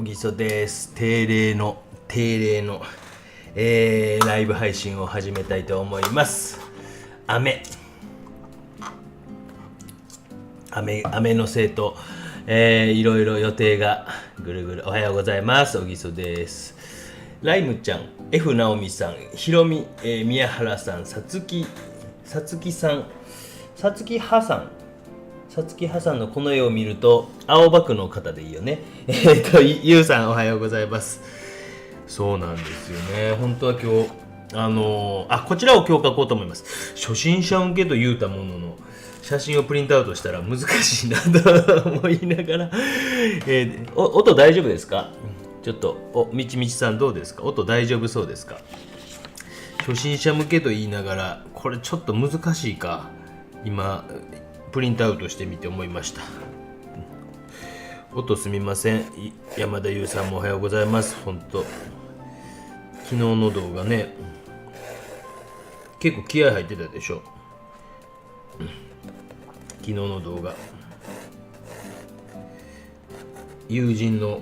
ぎそです。定例の、ライブ配信を始めたいと思います。雨のせいと、いろいろ予定がぐるぐる。おはようございます。おぎそです。ライムちゃん、F なおみさん、ひろみ、宮原さん、さつきさん、さつきはさんのこの絵を見ると青葉区の方でいいよね。ゆうさんおはようございます。そうなんですよね。本当は今日こちらを今日書こうと思います。初心者向けと言うたものの写真をプリントアウトしたら難しいなと思いながら、音大丈夫ですか？ちょっとみちさんどうですか？音大丈夫そうですか？初心者向けと言いながらこれちょっと難しいか。今プリントアウトしてみて思いました。音すみません。山田優さんもおはようございます。本当昨日の動画ね、結構気合入ってたでしょ。昨日の動画、友人の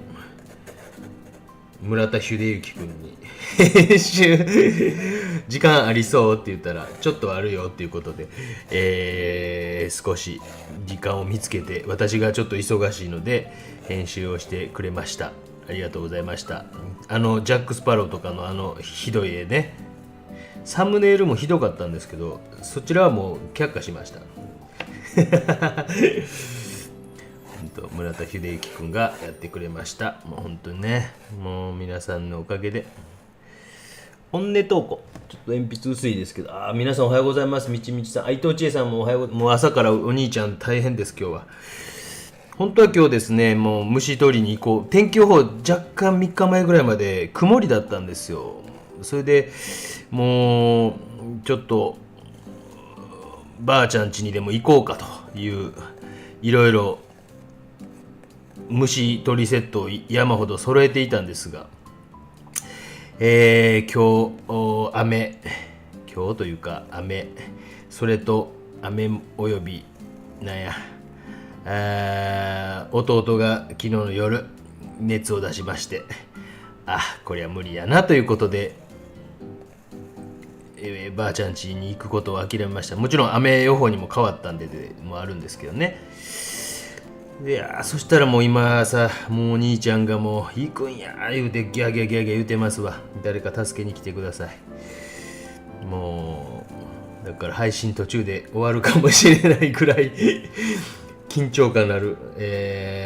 村田秀之君に編集時間ありそうって言ったらちょっとあるよっていうことで、少し時間を見つけて、私がちょっと忙しいので編集をしてくれました。ありがとうございました。ジャック・スパローとかのひどい絵ね、サムネイルもひどかったんですけど、そちらはもう却下しました。村田秀之くんがやってくれました。もう本当にね、もう皆さんのおかげで。本音投稿、ちょっと鉛筆薄いですけど、皆さんおはようございます。みちさん、伊藤千恵さんもおはよう。もう朝からお兄ちゃん大変です。今日は本当は今日ですね、もう虫取りに行こう。天気予報若干3日前ぐらいまで曇りだったんですよ。それでもうちょっとばあちゃん家にでも行こうかという、いろいろ虫取りセットを山ほど揃えていたんですが、今日というか雨、それと雨および弟が昨日の夜熱を出しまして、これは無理やなということで、ばあちゃん家に行くことを諦めました。もちろん雨予報にも変わったんでもあるんですけどね。そしたらもう今さ、もうお兄ちゃんがもう行くんや言うてギャーギャー言うてますわ。誰か助けに来てください。もうだから配信途中で終わるかもしれないくらい緊張感のある、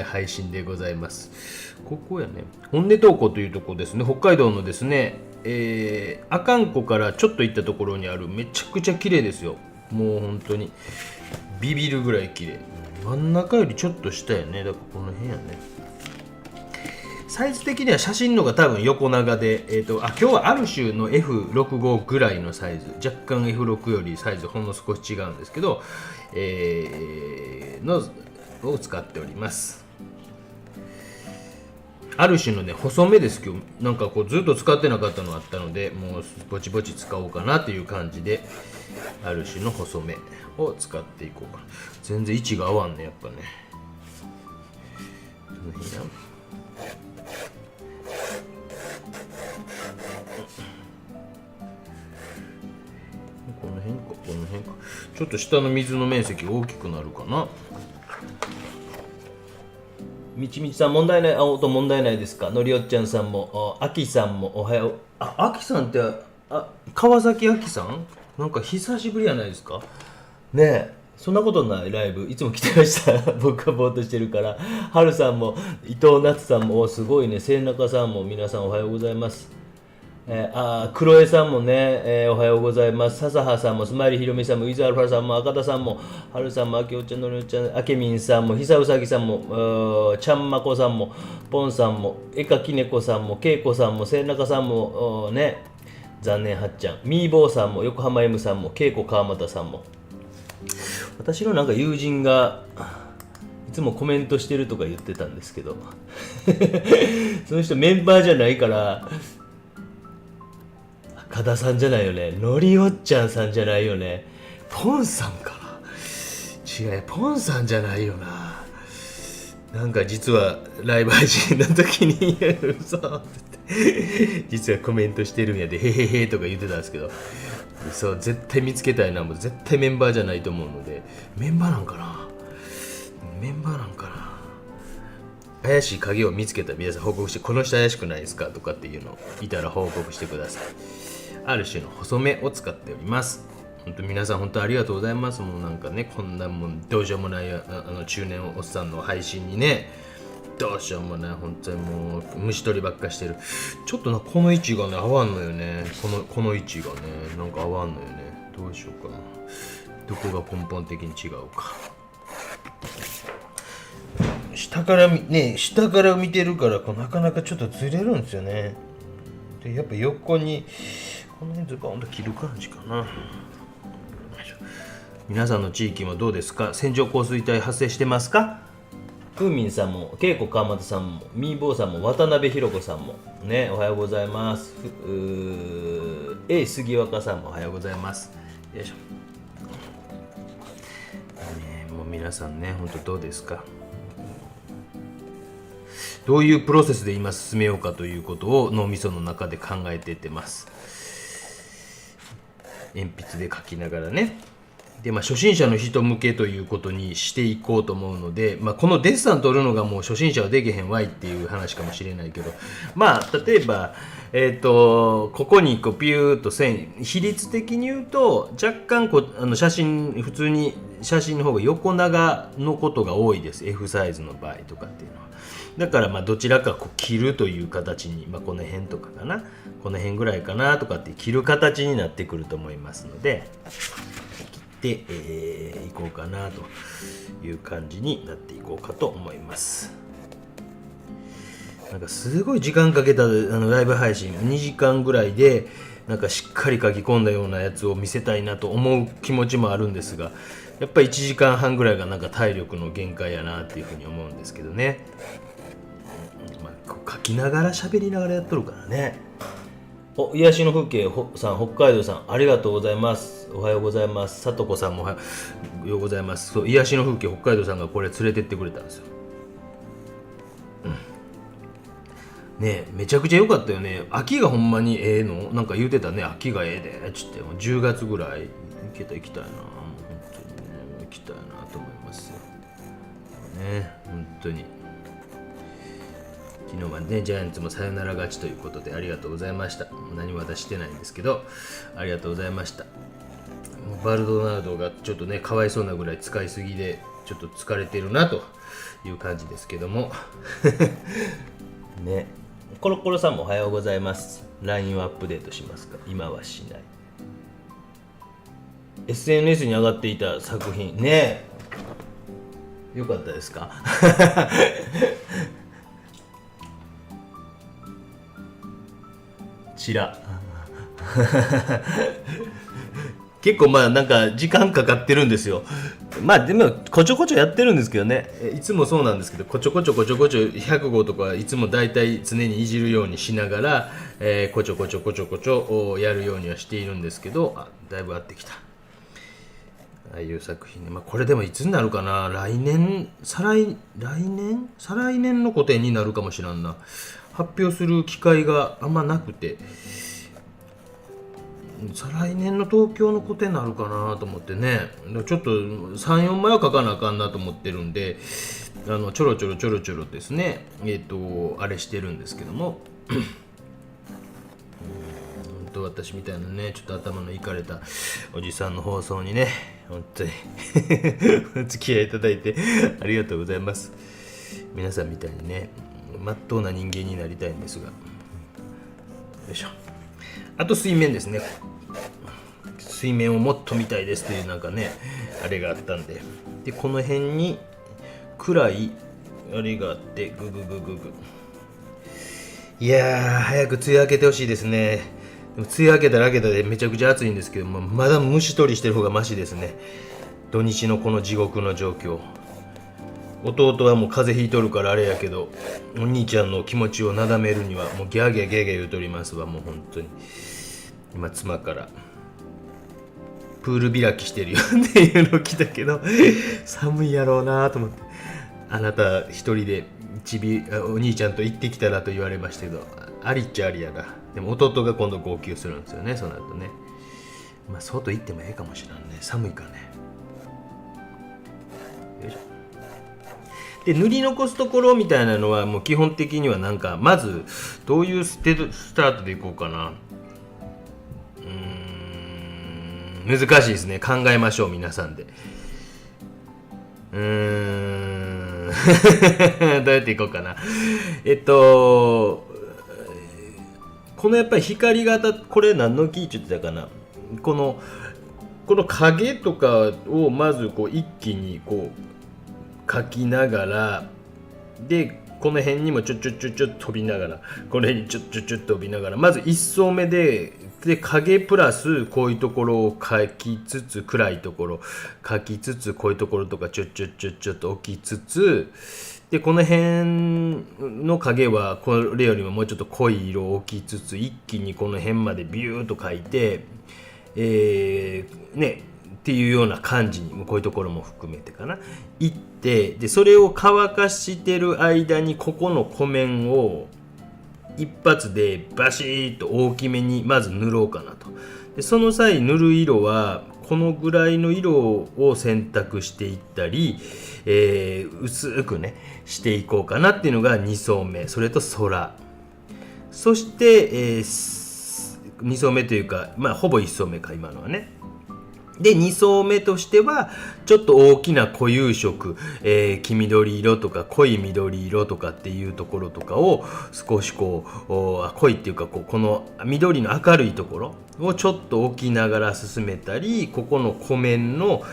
配信でございます。ここやね、本音投稿というところですね。北海道のですね、阿寒湖からちょっと行ったところにある、めちゃくちゃ綺麗ですよ。もう本当にビビるぐらい綺麗。真ん中よりちょっと下やね。だからこの辺やね。サイズ的には写真のが多分横長で、今日はある種の F65 ぐらいのサイズ、若干 F6 よりサイズほんの少し違うんですけど、を使っております。ある種のね、細めです。今日なんかこうずっと使ってなかったのがあったので、もうぼちぼち使おうかなという感じで、ある種の細めを使っていこうかな。全然位置が合わんね、やっぱね。この辺か。ちょっと下の水の面積が大きくなるかな。みちさん問題ない。音問題ないですか？のりおっちゃんさんも、あきさんもおはよう。あきさんって川崎あきさん、なんか久しぶりじゃないですかね。え、そんなことない。ライブいつも来てました僕はぼーっとしてるから。はるさんも伊藤夏さんもすごいね。千中さんも皆さんおはようございます。黒江さんもね、おはようございます。笹葉さんも、スマイルひろみさんも、ウィズアルファさんも、赤田さんも、はるさんも、あきおちゃん、のりおちゃん、あけみんさんも、ひさうさぎさんも、ちゃんまこさんも、ぽんさんも、えかきねこさんも、けいこさんも、せいなかさんも、ね、残念はっちゃん、みーぼうさんも、横浜 M さんも、けいこ川又さんも。私のなんか友人が、いつもコメントしてるとか言ってたんですけど、その人メンバーじゃないから、加田さんじゃないよね。のりおっちゃんさんじゃないよね。ポンさんかな。違う、ポンさんじゃないよな。なんか実はライブ配信の時に嘘って実はコメントしてるんやでへへへとか言ってたんですけど、そう絶対見つけたいな、もう絶対メンバーじゃないと思うので、メンバーなんかな、怪しい影を見つけたら皆さん報告して、この人怪しくないですかとかっていうのをいたら報告してください。ある種の細めを使っております。本当皆さん本当ありがとうございます。もうなんかね、こんなもんどうしようもない中年おっさんの配信にね、どうしようもない、本当にもう虫取りばっかしてる。ちょっとな、この位置がね合わんのよね。この位置がねなんか合わんのよね。どうしようかな、どこが根本的に違うか。下から見てるからなかなかちょっとずれるんですよね。でやっぱ横にこの辺ズボンと切る感じかな。皆さんの地域もどうですか？線状降水帯発生してますか？ふうみんさんも、けいこ川又さんも、みーぼうさんも、渡辺ひろ子さんもね、おはようございます。杉若さんもおはようございます。よいしょ。もう皆さんね、本当どうですか？どういうプロセスで今進めようかということを脳みその中で考えていってます。鉛筆で書きながらね。で初心者の人向けということにしていこうと思うので、このデッサン取るのがもう初心者はできへんわいっていう話かもしれないけど、例えば、ここにピューっと線、比率的に言うと若干普通に写真の方が横長のことが多いです。 F サイズの場合とかっていうのは。だからどちらか切るという形に、この辺とかかな、この辺ぐらいかなとかって切る形になってくると思いますので、切っていこうかなという感じになっていこうかと思います。なんかすごい時間かけたライブ配信2時間ぐらいでなんかしっかり書き込んだようなやつを見せたいなと思う気持ちもあるんですが、やっぱり1時間半ぐらいがなんか体力の限界やなっていうふうに思うんですけどね。書きながら喋りながらやっとるからね。癒しの風景さん、北海道さん、ありがとうございます。おはようございます。さとこさんもおはようございます。そう、癒しの風景、北海道さんがこれ連れてってくれたんですよ。ねえ、めちゃくちゃ良かったよね。秋がほんまにええのなんか言うてたね。秋がええでちって10月ぐらい行きたいな。もう本当にね、行きたいなと思いますよね。本当に昨日はね、ジャイアンツもサヨナラ勝ちということでありがとうございました。何も私してないんですけど、ありがとうございました。バルドナードがちょっとね、かわいそうなぐらい使いすぎで、ちょっと疲れてるなという感じですけども。ね、コロコロさんもおはようございます。 LINE をアップデートしますか？今はしない。 SNS に上がっていた作品ね、よかったですか？ちら結構なんか時間かかってるんですよ。でもこちょこちょやってるんですけどね、いつもそうなんですけど、こちょこちょ100号とかいつもだいたい常にいじるようにしながら、こちょこちょやるようにはしているんですけど、だいぶ合ってきた。ああいう作品ね、これでもいつになるかな、再来年の個展になるかもしれんな。発表する機会があんまなくて、再来年の東京の個展になるかなと思ってね、ちょっと 3,4 枚は書かなあかんなと思ってるんで、ちょろちょろですね、あれしてるんですけども、私みたいなね、ちょっと頭のいかれたおじさんの放送にね、本当にお付き合いいただいてありがとうございます。皆さんみたいにね、まっとうな人間になりたいんですが、よいしょ。あと水面ですね。水面をもっと見たいですというなんかね、あれがあったんで、でこの辺に暗いあれがあって、ググ。いやー、早く梅雨明けてほしいですね。でも梅雨明けたら明けたでめちゃくちゃ暑いんですけども、まだ虫取りしてる方がマシですね。土日のこの地獄の状況。弟はもう風邪ひいとるからあれやけど、お兄ちゃんの気持ちをなだめるにはもうギャーギャー言うとりますわ。もう本当に今妻からプール開きしてるよっていうのを来たけど、寒いやろうなと思って、あなた一人でお兄ちゃんと行ってきたらと言われましたけど、ありっちゃありやな。でも弟が今度号泣するんですよね、その後ね。まあ外行ってもええかもしれんね。寒いかね。よいしょ。で塗り残すところみたいなのはもう基本的にはなんかまずどういうスタートでいこうかな。難しいですね。考えましょう皆さんで。どうやっていこうかな。このやっぱり光がこれ何のキーって言ってたかな。この影とかをまずこう一気にこう描きながら、でこの辺にもちょっ飛びながら、この辺にちょっ飛びながら、まず一層目で影プラスこういうところを描きつつ、暗いところ描きつつ、こういうところとかちょっと置きつつ、でこの辺の影はこれよりももうちょっと濃い色を置きつつ、一気にこの辺までビューッと描いて、っていうような感じに、こういうところも含めてかな、いって、でそれを乾かしてる間にここの湖面を一発でバシッと大きめにまず塗ろうかなと。でその際塗る色はこのぐらいの色を選択していったり、薄くねしていこうかなっていうのが2層目。それと空、そして、2層目というか、まあほぼ1層目か今のはね。で2層目としてはちょっと大きな固有色、黄緑色とか濃い緑色とかっていうところとかを少しこう濃いっていうかこの緑の明るいところをちょっと置きながら進めたり、ここの湖面の、こ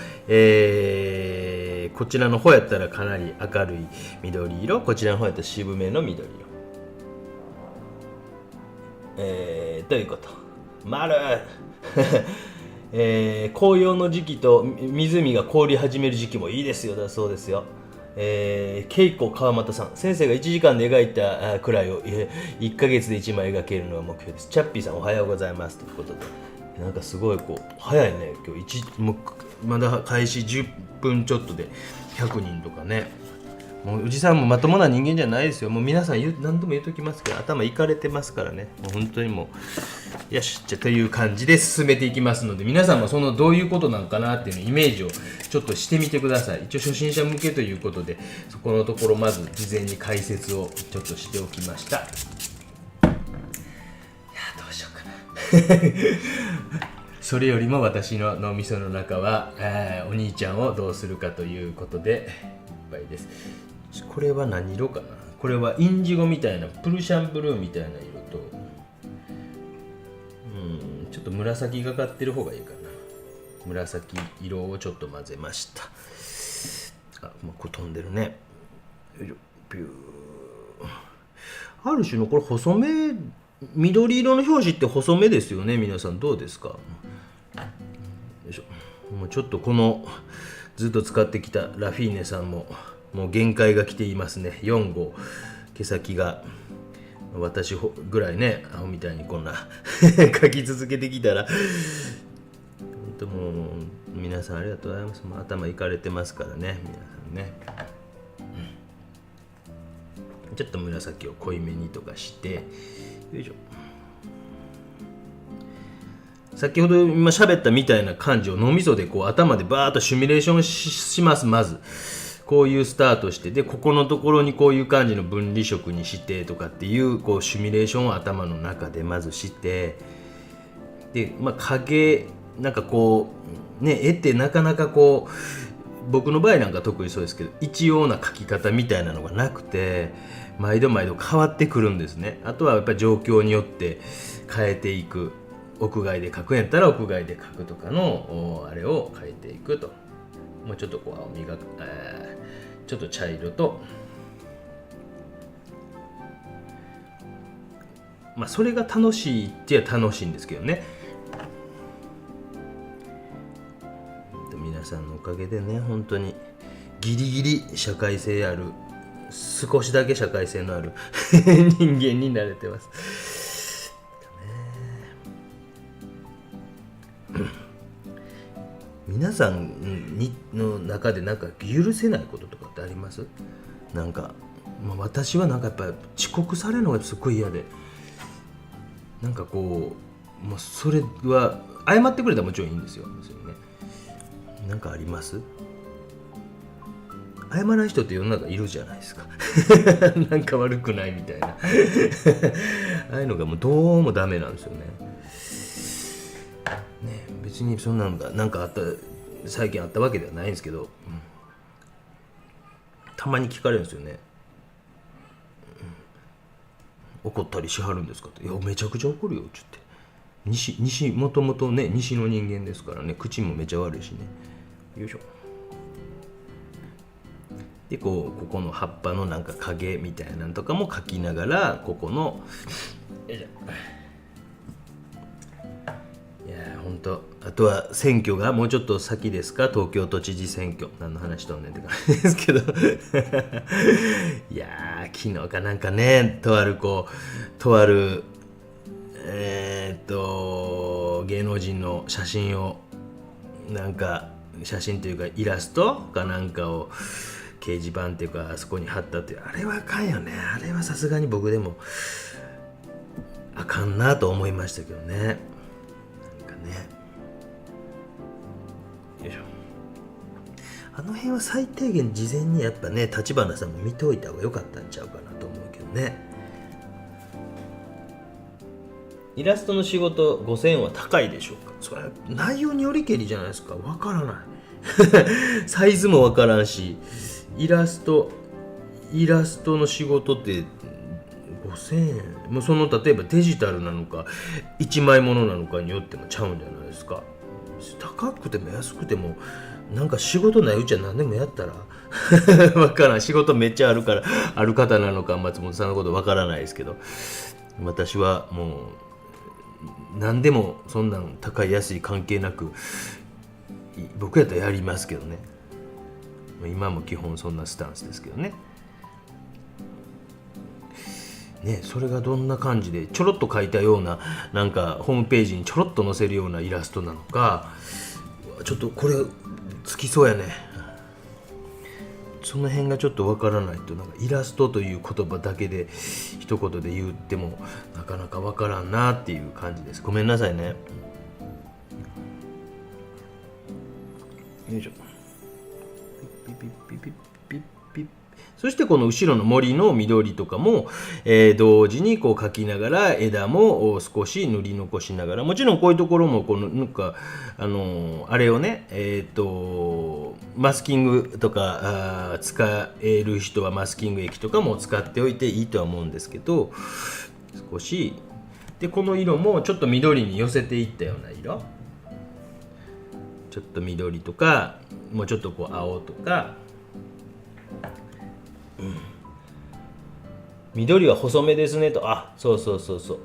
ちらの方やったらかなり明るい緑色、こちらの方やったら渋めの緑色、ということ。丸紅葉の時期と湖が凍り始める時期もいいですよ。だそうですよ。恵子川又さん、先生が1時間で描いたくらいを1ヶ月で1枚描けるのが目標です。チャッピーさんおはようございますということで、なんかすごいこう早いね。今日もうまだ開始10分ちょっとで100人とかね。もうおじさんもまともな人間じゃないですよ。もう皆さん何度も言うときますけど、頭いかれてますからね。もう本当にもうよしじゃという感じで進めていきますので、皆さんもそのどういうことなんかなっていうのイメージをちょっとしてみてください。一応初心者向けということで、そこのところまず事前に解説をちょっとしておきました。いやどうしようかなそれよりも私の脳みその中は、お兄ちゃんをどうするかということでいっぱいです。これは何色かな。これはインジゴみたいなプルシャンブルーみたいな色と、ちょっと紫がかってる方がいいかな。紫色をちょっと混ぜました。もうこれ飛んでるね。よいしょビュー。ある種のこれ細め、緑色の表紙って細めですよね。皆さんどうですか。よいしょ。もうちょっとこのずっと使ってきたラフィーネさんももう限界が来ていますね。4号毛先が私ぐらいねアホみたいにこんな書き続けてきたら本当もう皆さんありがとうございます。もう頭いかれてますからね皆さんね、ちょっと紫を濃いめにとかして、よいしょ。先ほど今喋ったみたいな感じを脳みそでこう頭でバーッとシミュレーション します。まずこういうスタートして、でここのところにこういう感じの分離色にしてとかっていうこうシミュレーションを頭の中でまずして、で、影なんかこうね絵ってなかなかこう僕の場合なんか特にそうですけど一様な描き方みたいなのがなくて毎度変わってくるんですね。あとはやっぱり状況によって変えていく。屋外で描くんやったら屋外で描くとかのあれを変えていくと。もうちょっとこう青みが、ちょっと茶色と、それが楽しいっていう楽しいんですけどね。皆さんのおかげでね本当にギリギリ社会性ある、少しだけ社会性のある人間になれてます。皆さんの中でなんか許せないこととかってあります？なんか、私はなんかやっぱ遅刻されるのがすごい嫌で、なんかこうもうそれは謝ってくれたらもちろんいいんですよ。なんかあります？謝らない人って世の中いるじゃないですかなんか悪くないみたいなああいうのがもうどうもダメなんですよね。別にそんなのがなんかあった最近あったわけではないんですけど、たまに聞かれるんですよね。怒ったりしはるんですかって。いやめちゃくちゃ怒るよっつって。西もともとね西の人間ですからね、口もめちゃ悪いしね。よいしょ。でここの葉っぱのなんか影みたいなのとかも描きながら、ここのよいしょ。いや本当、あとは選挙がもうちょっと先ですか、東京都知事選挙。何の話とんねんって感じですけどいや昨日かなんかね、とある芸能人の写真をなんか写真というかイラストかなんかを掲示板っていうかあそこに貼ったっていう、あれはあかんよね。あれはさすがに僕でもあかんなと思いましたけどね。なんかね、よいしょ。あの辺は最低限事前にやっぱね、立花さんも見ておいた方が良かったんちゃうかなと思うけどね。イラストの仕事5000円は高いでしょうか。それは内容によりけりじゃないですか。わからないサイズもわからんし、イラストの仕事って5000円もうその例えばデジタルなのか1枚ものなのかによってもちゃうんじゃないですか。高くても安くてもなんか仕事ないうちは何でもやったらわからん。仕事めっちゃあるからある方なのか松本さんのことわからないですけど、私はもう何でもそんなん高い安い関係なく僕やったらやりますけどね。今も基本そんなスタンスですけどね。それがどんな感じでちょろっと描いたようななんかホームページにちょろっと載せるようなイラストなのか、ちょっとこれつきそうやね。その辺がちょっとわからないと、なんかイラストという言葉だけで一言で言ってもなかなかわからんなっていう感じです。ごめんなさいね。よいしょ。ピピピピピピピピ。そしてこの後ろの森の緑とかも、同時にこう描きながら枝も少し塗り残しながら、もちろんこういうところもこのなんかあれをねマスキングとか使える人はマスキング液とかも使っておいていいとは思うんですけど、少しでこの色もちょっと緑に寄せていったような色、ちょっと緑とかもうちょっとこう青とか、緑は細めですねと。あ、そうそうそうそう。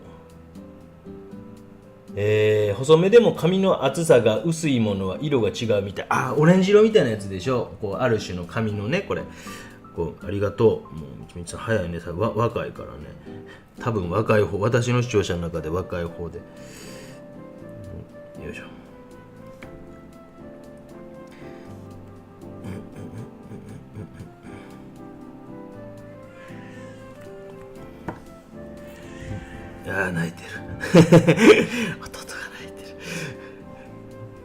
細めでも髪の厚さが薄いものは色が違うみたい。あ、オレンジ色みたいなやつでしょ。こうある種の髪のね、これこうありがとう。もうみちみちさん早いね。若いからね。多分若い方、私の視聴者の中で若い方で。よいしょ。ああ泣いてる弟が泣いてる。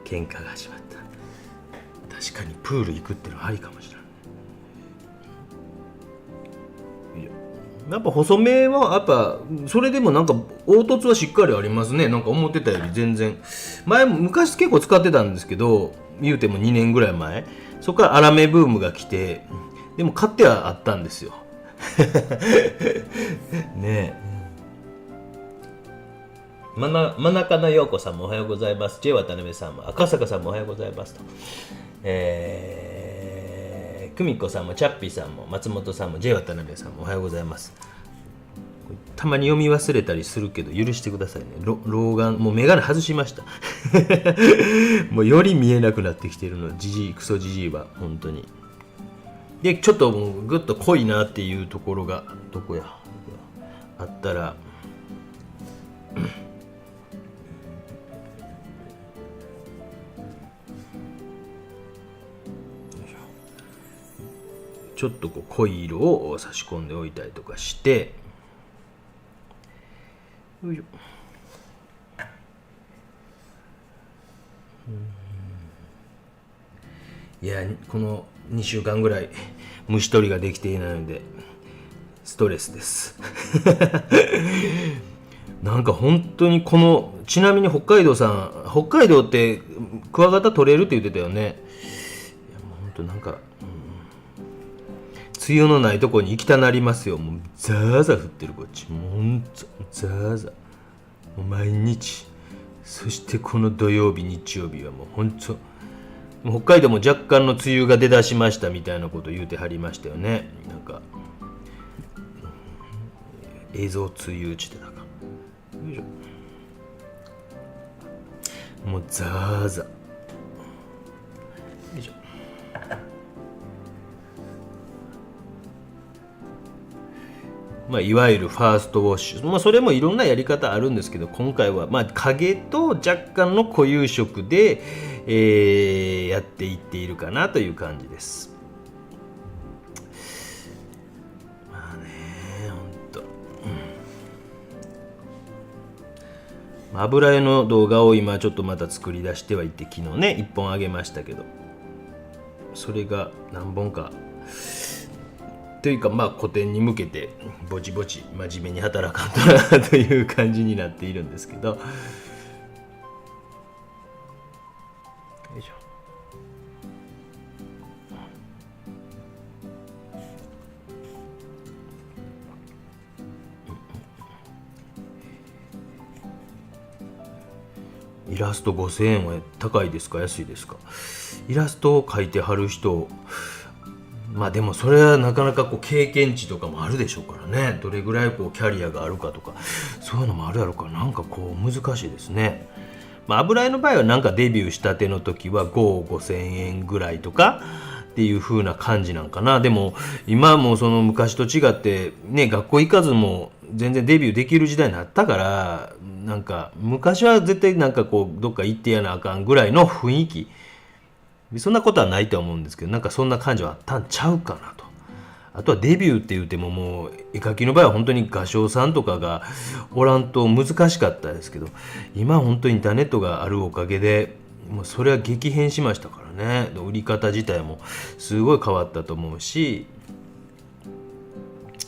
喧嘩が始まった。確かにプール行くってのはありかもしれない。やっぱ細めはやっぱそれでもなんか凹凸はしっかりありますね。なんか思ってたより全然。昔結構使ってたんですけど、言うても2年ぐらい前、そこから粗めブームが来て、でも買ってはあったんですよねえ。真中の陽子さんもおはようございます。J 渡辺さんも赤坂さんもおはようございますと。久美子さんもチャッピーさんも松本さんも J 渡辺さんもおはようございます。たまに読み忘れたりするけど許してくださいね。老眼もう眼鏡外しましたもうより見えなくなってきているの。クソじじいは本当に。でちょっともうぐっと濃いなっていうところがどこやあったらちょっとこう濃い色を差し込んでおいたりとかして、よいしょ。いや、この2週間ぐらい虫取りができていないのでストレスですなんか本当にちなみに北海道ってクワガタ取れるって言ってたよね。いやもう本当なんか、梅雨のないとこに行きたなりますよ。もうザーザー降ってるこっち。もうほんとザーザー。もう毎日。そしてこの土曜日日曜日はもうほんと北海道も若干の梅雨が出だしましたみたいなこと言うてはりましたよね。なんか映像梅雨打ちでなんかよいしょ。もうザーザー。よいしょ。いわゆるファーストウォッシュ、それもいろんなやり方あるんですけど、今回は影と若干の固有色で、やっていっているかなという感じです。油絵の動画を今ちょっとまた作り出してはいて、昨日ね1本あげましたけど、それが何本かというか個展に向けてぼちぼち真面目に働かんとなという感じになっているんですけど、よいしょ。イラスト5000円は高いですか安いですか？イラストを描いてはる人、でもそれはなかなか経験値とかもあるでしょうからね。どれぐらいキャリアがあるかとかそういうのもあるやろうから、なんか難しいですね。油絵の場合はなんかデビューしたての時は5000円ぐらいとかっていう風な感じなんかな。でも今もその昔と違ってね、学校行かずも全然デビューできる時代になったから、なんか昔は絶対なんかどっか行ってやなあかんぐらいの雰囲気、そんなことはないと思うんですけど、なんかそんな感じはあったんちゃうかなと。あとはデビューって言っても、もう絵描きの場合は本当に画商さんとかがおらんと難しかったですけど、今本当にインターネットがあるおかげでもうそれは激変しましたからね。売り方自体もすごい変わったと思うし、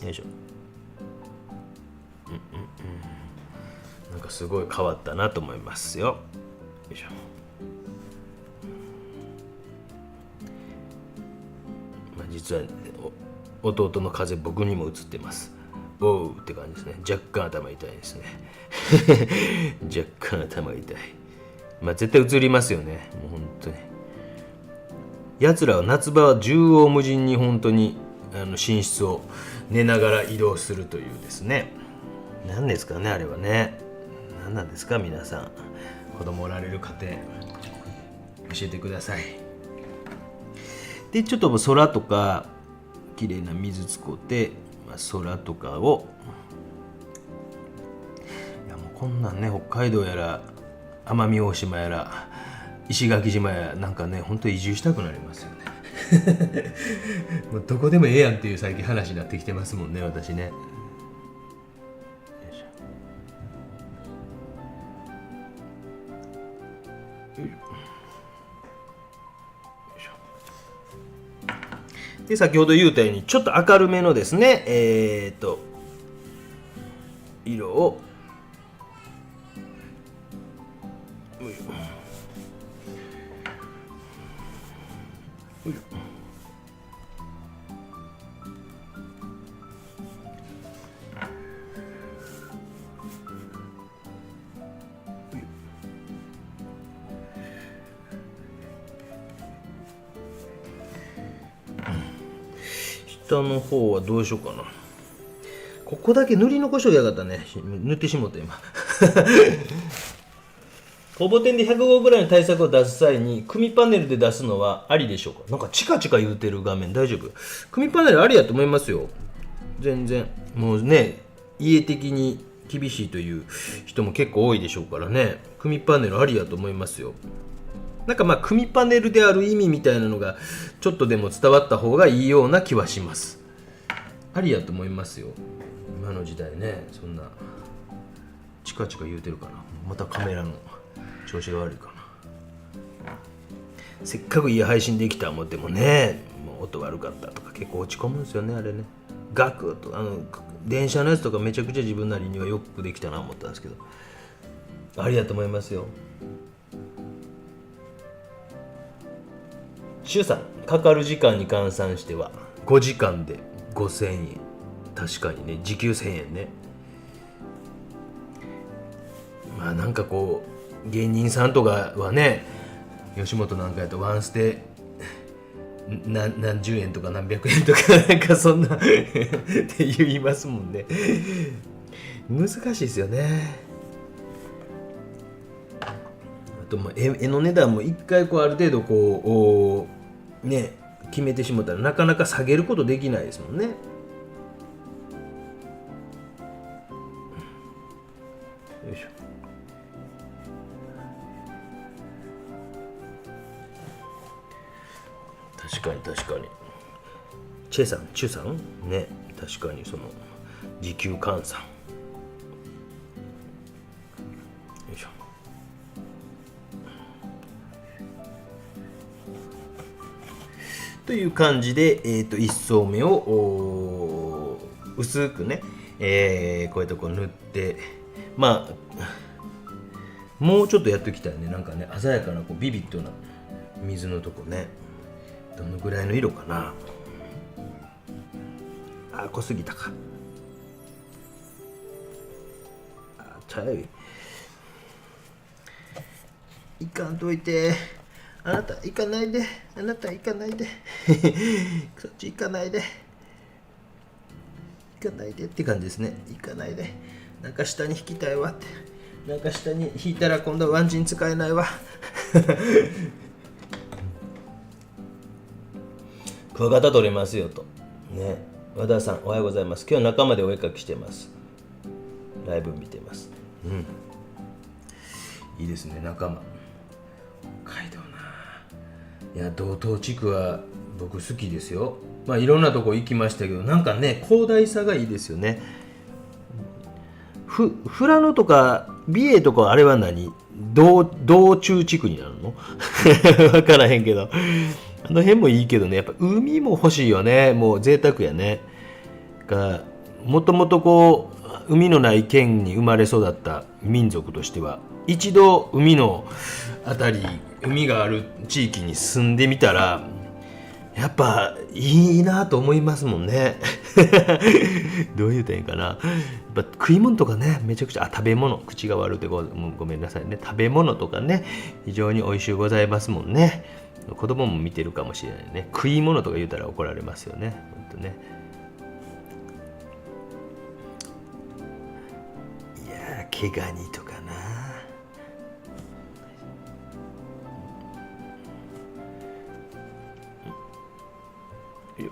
よいしょ、なんかすごい変わったなと思いますよ。よいしょ。実は弟の風邪僕にも移ってます。おうって感じですね。若干頭痛いですね若干頭痛い。絶対移りますよね。もう本当にやつらは夏場は縦横無尽に本当に寝室を寝ながら移動するというですね。何ですかねあれはね。何なんですか皆さん、子供おられる家庭教えてください。でちょっと空とか綺麗な水使って、空とかを、いやもうこんなんね、北海道やら奄美大島やら石垣島やなんかね、本当移住したくなりますよねもうどこでもええやんっていう最近話になってきてますもんね、私ね。で先ほど言ったようにちょっと明るめのですね、色を下の方はどうしようかな。ここだけ塗り残しときゃよかったね。塗ってしもった今ほぼ点で105ぐらいの対策を出す際に組パネルで出すのはありでしょうか。なんかチカチカ言うてる画面大丈夫？組パネルありやと思いますよ。全然もうね、家的に厳しいという人も結構多いでしょうからね。組パネルありやと思いますよ。なんかまあ組パネルである意味みたいなのがちょっとでも伝わった方がいいような気はします。ありやと思いますよ。今の時代ね、そんなチカチカ言うてるかな。またカメラの調子が悪いかな。せっかくいい配信できた思ってもね、もう音悪かったとか結構落ち込むんですよね、あれね。ガクッと電車のやつとかめちゃくちゃ自分なりにはよくできたな思ったんですけど、ありだと思いますよ。周さん、かかる時間に換算しては5時間で5000円。確かにね、時給1000円ね。まあなんかこう芸人さんとかはね、吉本なんかやとワンステ何十円とか何百円とかなんかそんなって言いますもんね。難しいですよね。あともう絵の値段も一回こうある程度こうね決めてしまったらなかなか下げることできないですもんね。よいしょ。確かに確かに。チェさん、チュさんね、確かにその時給換算。よいしょ。という感じで、1層目を薄くね、こういうとこ塗って、まあもうちょっとやっておきたいね。なんかね、鮮やかなこうビビッドな水のとこね、どのぐらいの色かな。あ、濃すぎたか。あ、茶色い。いかんといて。あなた行かないで。あなた行かないで。そっち行かないで。行かないでって感じですね。行かないで。なんか下に引きたいわって。なんか下に引いたら今度はワンチン使えないわ。クワガタ取れますよと。ね。和田さん、おはようございます。今日仲間でお絵かきしてます。ライブ見てます。うん。いいですね、仲間。北海道な。いや、道東地区は僕好きですよ。まあいろんなとこ行きましたけど、なんかね、広大さがいいですよね。富良野とか美瑛とかあれは何？道中地区になるの？分からへんけど。あの辺もいいけどね、やっぱ海も欲しいよね。もう贅沢やね。もともとこう海のない県に生まれ育った民族としては、一度海のあたり、海がある地域に住んでみたらやっぱいいなと思いますもんね。どういう点かな。やっぱ食い物とかね、めちゃくちゃ食べ物、口が悪くてごめんなさいね。食べ物とかね、非常に美味しゅうございますもんね。子供も見てるかもしれないね。食い物とか言うたら怒られますよね。ほんとね。いやー、毛ガニとかな。よ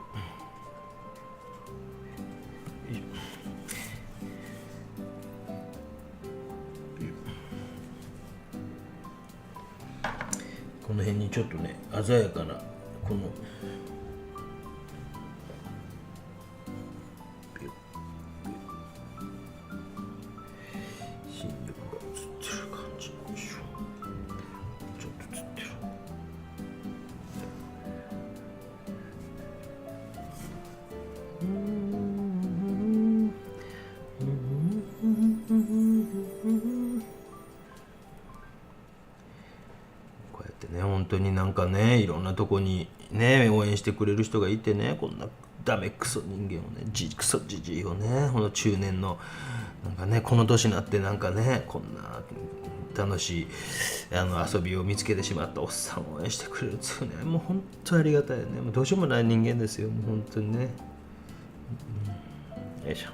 この辺にちょっとね、鮮やかなこの新緑が映ってる感じでしょ。ちょっと映ってる。こうやってね、本当になんかね、いろんなとこにね応援してくれる人がいてね、こんなダメクソ人間をね、クソじじいをね、この中年のなんかね、この年になってなんかね、こんな楽しい遊びを見つけてしまったおっさんを応援してくれるっていうね、もう本当ありがたいよね。もうどうしようもない人間ですよ、もう本当にね。よいしょ。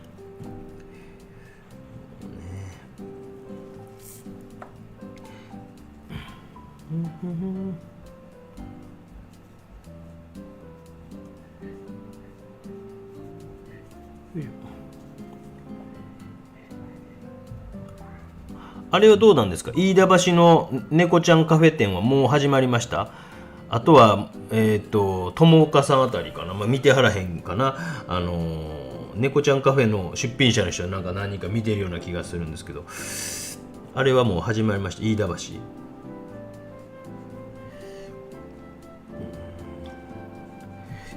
あれはどうなんですか？飯田橋の猫ちゃんカフェ店はもう始まりました？あとは友岡さんあたりかな、見てはらへんかな。猫ちゃんカフェの出品者の人はなんか何人か見てるような気がするんですけど、あれはもう始まりました？飯田橋。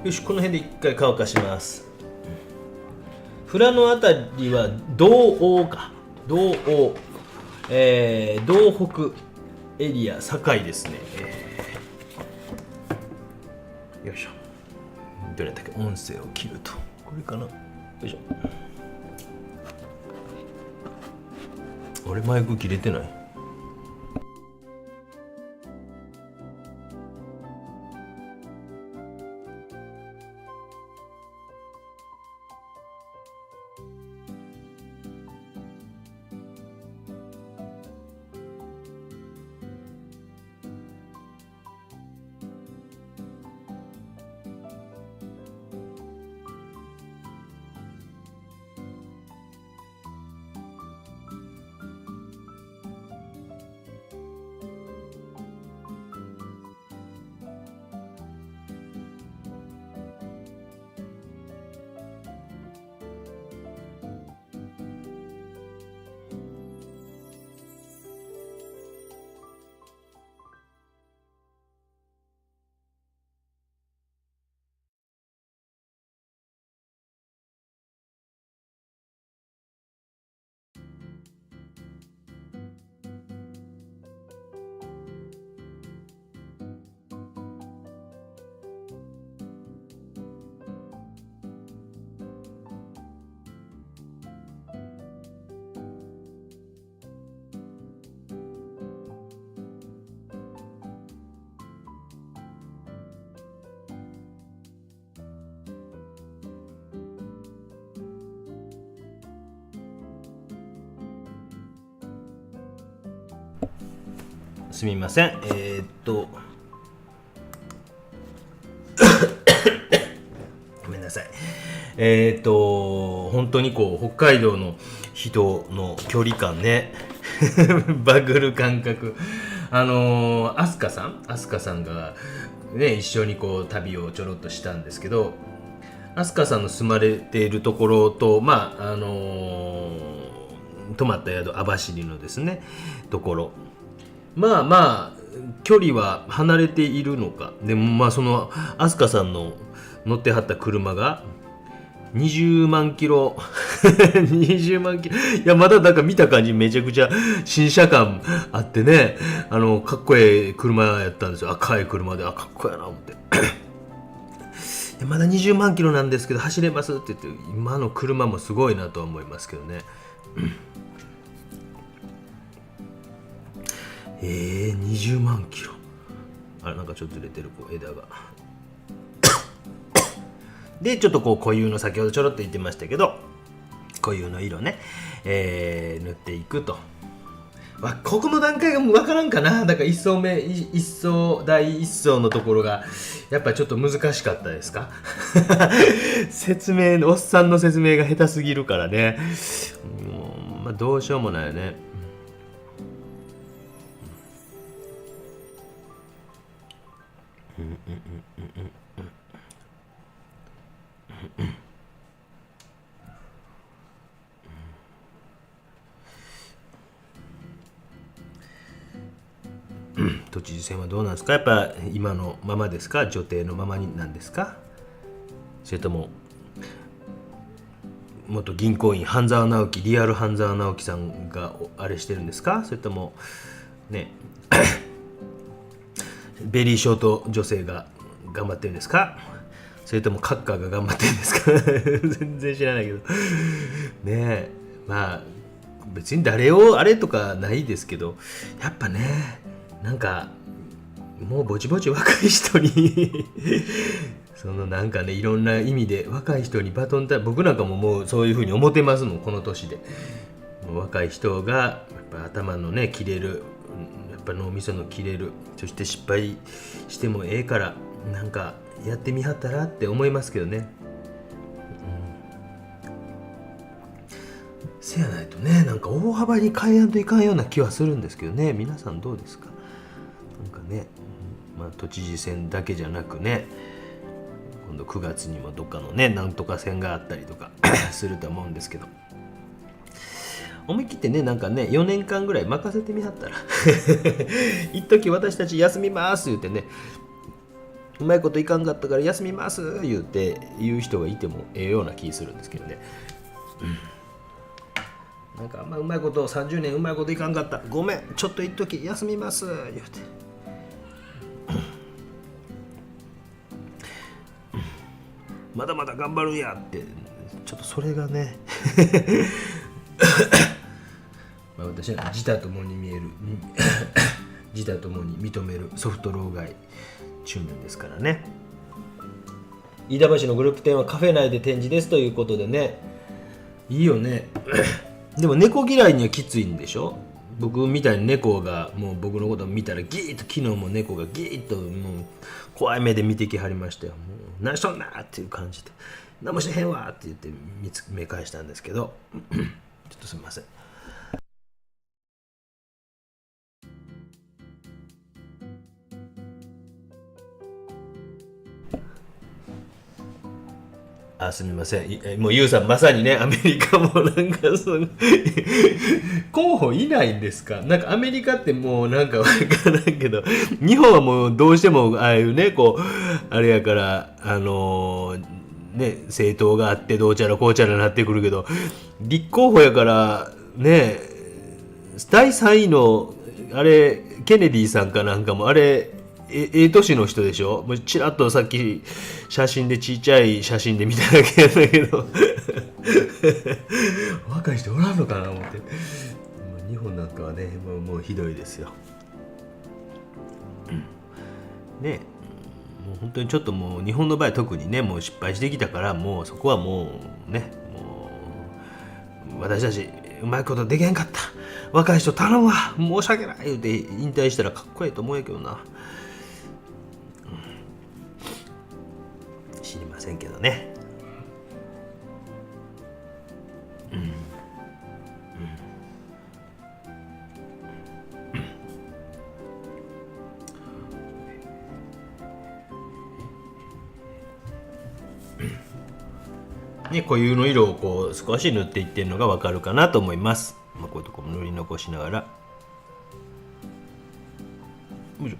よし、この辺で一回乾かします。富良野あたりは道央か、道央、道北エリア堺ですね。よいしょ。どれだけ音声を切るとこれかな。よいしょ。俺マイク切れてない？すみません。ごめんなさい。本当にこう北海道の人の距離感ねバグる感覚。アスカさんがね一緒にこう旅をちょろっとしたんですけど、アスカさんの住まれているところと泊まった宿網走のですねところ、距離は離れているのか。でもその飛鳥さんの乗ってはった車が20万キロ20万キロ、いやまだなんか見た感じめちゃくちゃ新車感あってね、かっこいい車やったんですよ。赤い車で、かっこいいな思ってまだ20万キロなんですけど走れますって言って、今の車もすごいなとは思いますけどね20万キロ。なんかちょっと出てるこう枝がでちょっとこう固有の先ほどちょろっと言ってましたけど固有の色ね、塗っていくと。ここの段階がもう分からんかな。だから第一層のところがやっぱちょっと難しかったですか説明のおっさんの説明が下手すぎるからね、どうしようもないよね。都知事選はどうなんですか？やっぱ今のままですか？女帝のままになんですか？それとも元銀行員リアル半沢直樹さんがあれしてるんですか？それともねベリーショート女性が頑張ってるんですか？それともカッカーが頑張ってるんですか？全然知らないけどね別に誰をあれとかないですけど、やっぱねなんかもうぼちぼち若い人にそのなんかねいろんな意味で若い人にバトンタッチ、僕なんかももうそういう風に思ってますもん。この年でもう若い人がやっぱ頭のね切れる、やっぱ脳みその切れる、そして失敗してもええからなんかやってみはったらって思いますけどね、せやないとね、なんか大幅に変えやんといかんような気はするんですけどね。皆さんどうですか？なんかね、都知事選だけじゃなくね、今度9月にもどっかのねなんとか選があったりとかすると思うんですけど、思い切ってね、なんかね4年間ぐらい任せてみはったら一時私たち休みます言うてね、うまいこといかんかったから休みます言うて言う人がいてもええような気するんですけどね、なんかあんまうまいこと30年うまいこといかんかった、ごめんちょっと一時休みます言うてまだまだ頑張るんやって、ちょっとそれがね私は自他ともに見える自他ともに認めるソフト老害中年ですからね。飯田橋のグループ展はカフェ内で展示ですということでね、いいよねでも猫嫌いにはきついんでしょ。僕みたいに猫がもう僕のことを見たらギーッと、昨日も猫がギーッともう怖い目で見てきはりましたよ。もう何しとんなっていう感じで、何もしてへんわって言って目返したんですけどちょっとすみません。すみません。もうユウさんまさにね、アメリカもなんかその候補いないんですか？なんかアメリカってもうなんかわからんけど、日本はもうどうしてもああいうね、こうあれやからね、政党があってどうちゃらこうちゃらなってくるけど、立候補やからね、第3位のあれケネディさんかなんかもあれ年の人でしょ。もうちらっとさっき写真でちっちゃい写真で見ただけやったけど若い人おらんのかな思って。日本なんかはねもうひどいですよね。もう本当にちょっともう日本の場合特にね、もう失敗してきたから、もうそこはもうね、もう私たちうまいことできへんかった、若い人頼むわ申し訳ない言うて引退したらかっこいいと思うんやけどな、知りませんけどね。ね、固有の色をこう少し塗っていってるのがわかるかなと思います。こういうとこも塗り残しながら、よいしょ。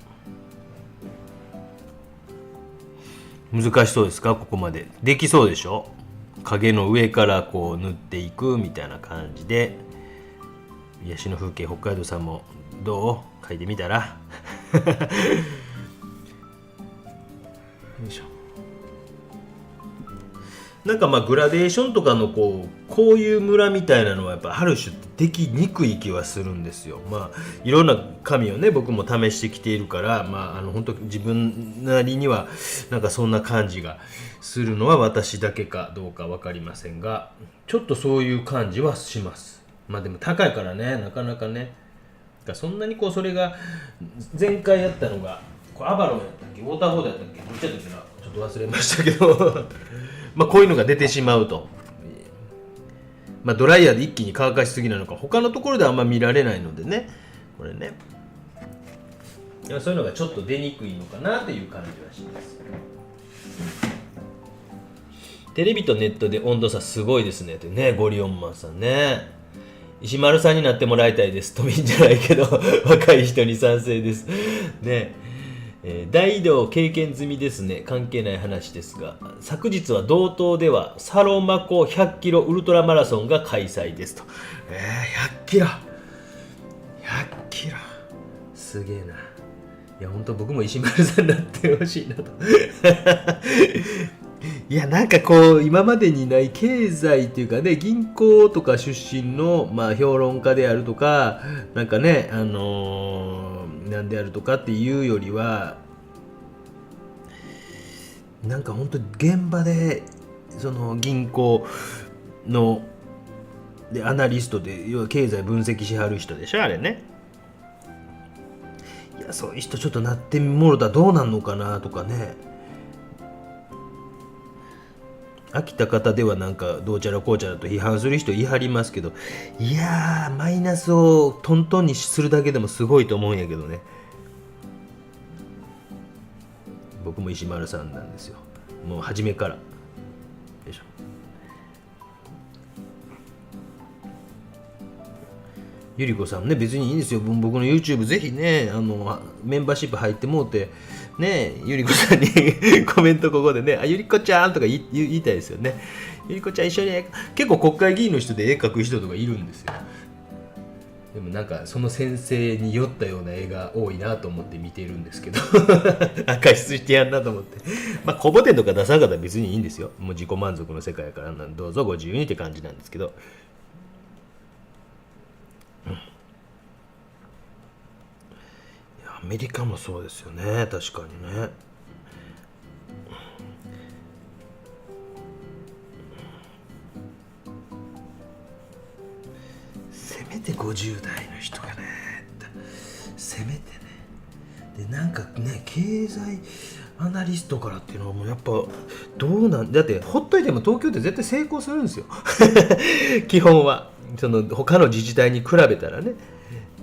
難しそうですか？ここまでできそうでしょ？影の上からこう塗っていくみたいな感じで。癒しの風景、北海道さんもどう？書いてみたらよいしょ。なんかグラデーションとかのこういうムラみたいなのはやっぱある種できにくい気はするんですよ。いろんな紙をね僕も試してきているから、本当自分なりにはなんかそんな感じがするのは私だけかどうか分かりませんが、ちょっとそういう感じはします。でも高いからね、なかなかね。そんなにこうそれが前回やったのがアバロンやったっけ、ウォーターボードやったっけ、どっちやったっけな、ちょっと忘れましたけどこういうのが出てしまうと、ドライヤーで一気に乾かしすぎなのか、他のところであんま見られないのでね、これね、そういうのがちょっと出にくいのかなという感じはします。テレビとネットで温度差すごいですねってね、ゴリオンマンさんね。石丸さんになってもらいたいです。飛びんじゃないけど若い人に賛成ですね。大移動経験済みですね。関係ない話ですが、昨日は道東ではサロマ湖100キロウルトラマラソンが開催ですと。100キロすげえな。いや本当僕も石丸さんになってほしいなといやなんかこう今までにない経済っていうかね、銀行とか出身の評論家であるとかなんかねなんであるとかっていうよりは、なんか本当現場でその銀行のでアナリストで要は経済分析しはる人でしょあれね。いやそういう人ちょっとなってもろたらどうなんのかなとかね。飽きた方ではなんかどうちゃらこうちゃらと批判する人いはりますけど、いやーマイナスをトントンにするだけでもすごいと思うんやけどね。僕も石丸さんなんですよ、もう初めから。よいしょ。ゆりこさんね、別にいいんですよ。僕の YouTube ぜひね、メンバーシップ入ってもうて、ね、ゆりこさんにコメントここでね、ゆりこちゃんとか言いたいですよね。ゆりこちゃん一緒に結構国会議員の人で絵描く人とかいるんですよ。でもなんかその先生に酔ったような絵が多いなと思って見ているんですけど加筆してやんなと思って、まあ小ボテンとか出さんかったら別にいいんですよ。もう自己満足の世界やからどうぞご自由にって感じなんですけど、アメリカもそうですよね、確かにね。せめて50代の人がね、せめてね。でなんかね、経済アナリストからっていうのはもうやっぱどうなんだって、ほっといても東京って絶対成功するんですよ基本はその他の自治体に比べたらね。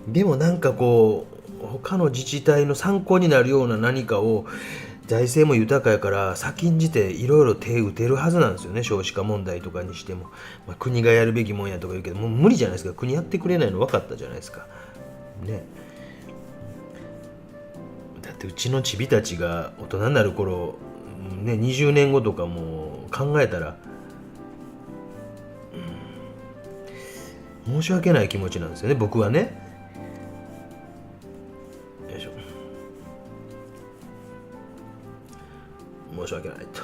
でもなんかこう他の自治体の参考になるような何かを、財政も豊かやから先んじていろいろ手打てるはずなんですよね。少子化問題とかにしても、まあ、国がやるべきもんやとか言うけど、もう無理じゃないですか。国やってくれないの分かったじゃないですかね。だってうちのチビたちが大人になる頃ね、20年後とかも考えたら、申し訳ない気持ちなんですよね、僕はね。よいしょ。申し訳ないと。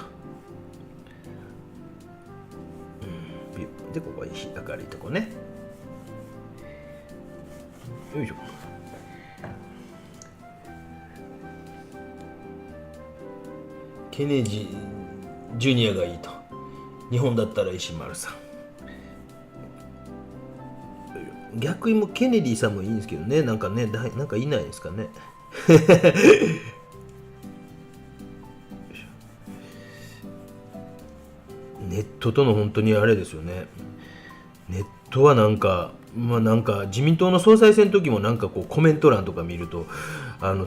でここは明るいとこね。よいしょ。ケネディジュニアがいいと。日本だったら石丸さん。逆にもケネディさんもいいんですけどね。なんかね、なんかいないですかね。ネットとの本当にあれですよね。ネットはなんか、まあなんか自民党の総裁選の時もなんかこうコメント欄とか見ると、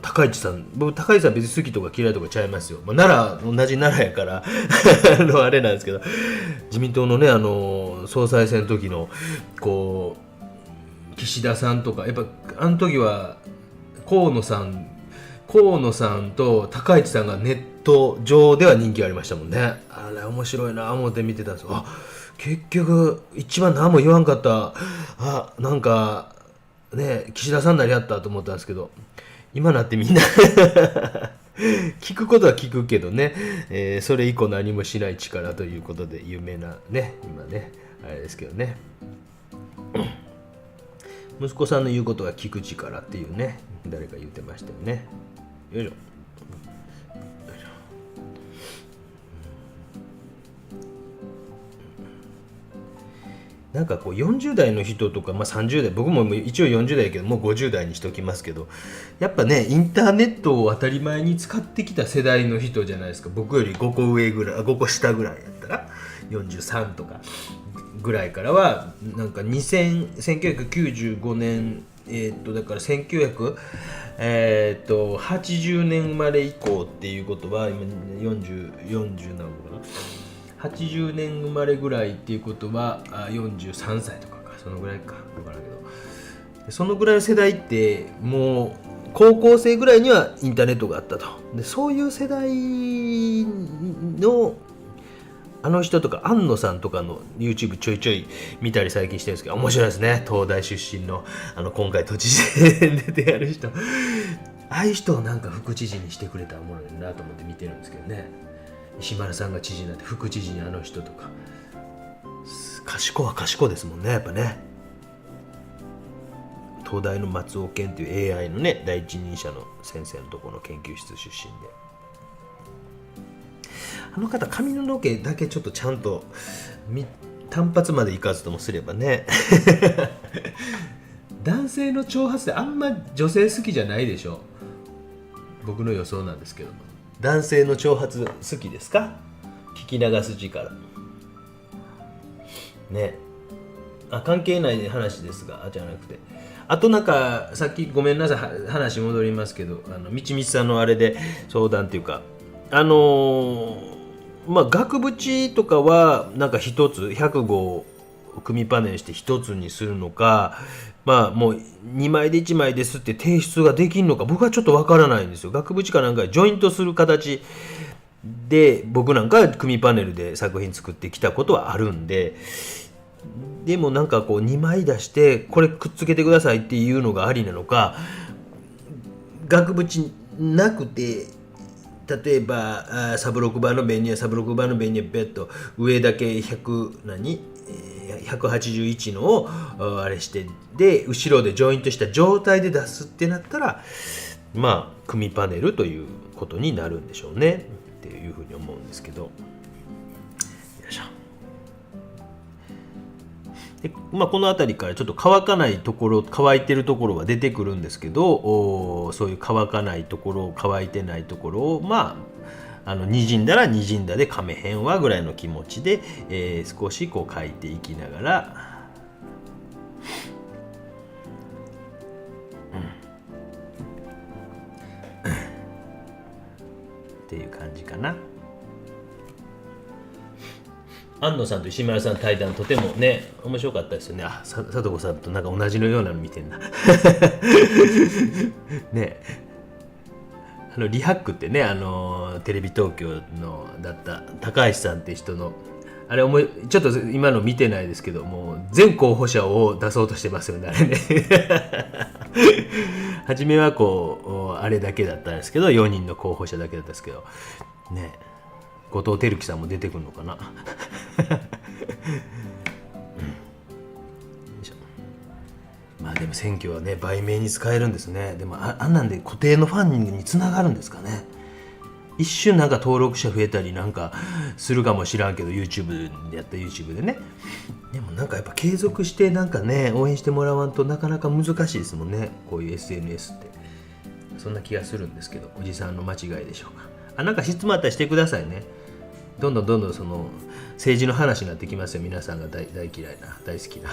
高市さん、僕高市さん別に好きとか嫌いとかちゃいますよ。まあ、同じ奈良やからあれなんですけど、自民党のね総裁選の時のこう岸田さんとか、やっぱあの時は河野さんと高市さんがネット上では人気ありましたもんね。あれ面白いな思って見てたんですよ。あ、結局一番何も言わんかった、なんかね岸田さんなりやったと思ったんですけど、今なってみんな聞くことは聞くけどね、それ以降何もしない力ということで有名なね、今ねあれですけどね、息子さんの言うことは聞く力っていうね、誰か言ってましたよね。よいしょ。なんかこう40代の人とか、まあ、30代、僕も一応40代やけどもう50代にしておきますけど、やっぱねインターネットを当たり前に使ってきた世代の人じゃないですか。僕より5個上ぐらい、5個下ぐらいやったら43とかぐらいからはなんか1995年だから1980年生まれ以降っていうことは今40何個かな、80年生まれぐらいっていうことは43歳とかか、そのぐらいか分からんけど、そのぐらいの世代ってもう高校生ぐらいにはインターネットがあったと。でそういう世代のあの人とか安野さんとかの YouTube ちょいちょい見たり最近してるんですけど、面白いですね。東大出身の今回都知事選出てやる人、ああいう人をなんか副知事にしてくれたらおもろいなと思って見てるんですけどね。石丸さんが知事になって副知事にあの人とか、賢は賢ですもんね、やっぱね。東大の松尾健っていう AI のね第一人者の先生のところの研究室出身で、あの方髪の毛だけちょっとちゃんと単発までいかずともすればね男性の長髪ってあんま女性好きじゃないでしょ。僕の予想なんですけども、男性の長髪好きですか？聞き流す力。ね。関係ない話ですが、じゃなくて、あとなんかさっきごめんなさい話戻りますけど、みちみちさんのあれで相談っていうか、額縁とかはなんか一つ100号を組パネルして一つにするのか、もう2枚で1枚ですって提出ができるのか、僕はちょっとわからないんですよ。額縁かなんかジョイントする形で僕なんか組パネルで作品作ってきたことはあるんで、でもなんかこう2枚出してこれくっつけてくださいっていうのがありなのか、額縁なくて例えばサブ6番のベニヤベッド上だけ181のをあれしてで後ろでジョイントした状態で出すってなったら組パネルということになるんでしょうねっていうふうに思うんですけど、よいしょ。でこの辺りからちょっと乾かないところ乾いてるところは出てくるんですけど、そういう乾かないところ乾いてないところをにじんだらにじんだでかめへんわぐらいの気持ちで、少しこう書いていきながら、っていう感じかな。安野さんと石丸さんの対談とてもね面白かったですよね。佐藤子さんとなんか同じのようなの見てんなね。リハックってねテレビ東京のだった高橋さんって人のあれちょっと今の見てないですけども全候補者を出そうとしてますよねあれね初めはこうあれだけだったんですけど4人の候補者だけだったんですけどね、後藤輝樹さんも出てくるのかなでも選挙はね売名に使えるんですね。でもあんなんで固定のファンにつながるんですかね。一瞬なんか登録者増えたりなんかするかもしらんけど YouTube でね。でもなんかやっぱ継続してなんかね応援してもらわんとなかなか難しいですもんね、こういう SNS って。そんな気がするんですけど、おじさんの間違いでしょうか。なんか質問あったらしてくださいね。どんどんその政治の話になってきますよ。皆さんが大嫌いな大好きな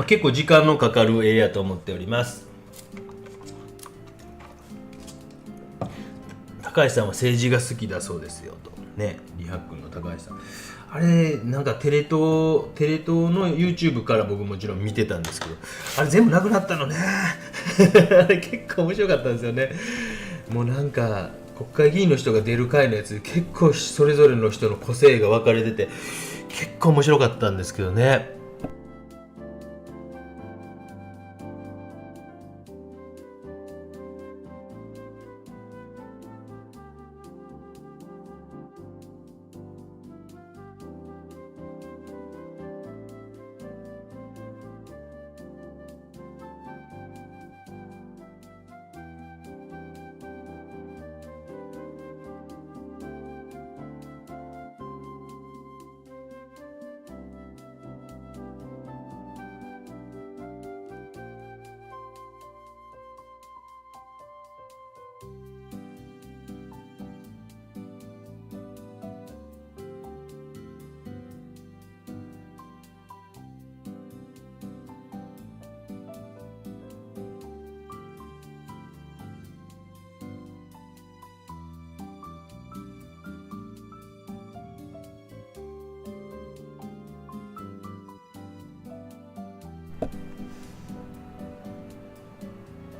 結構時間のかかる絵やと思っております。高橋さんは政治が好きだそうですよとね。リハックの高橋さん、あれなんかテレ東の YouTube から僕もちろん見てたんですけど、あれ全部なくなったのねあれ結構面白かったんですよね。もうなんか国会議員の人が出る回のやつ結構それぞれの人の個性が分かれてて結構面白かったんですけどね。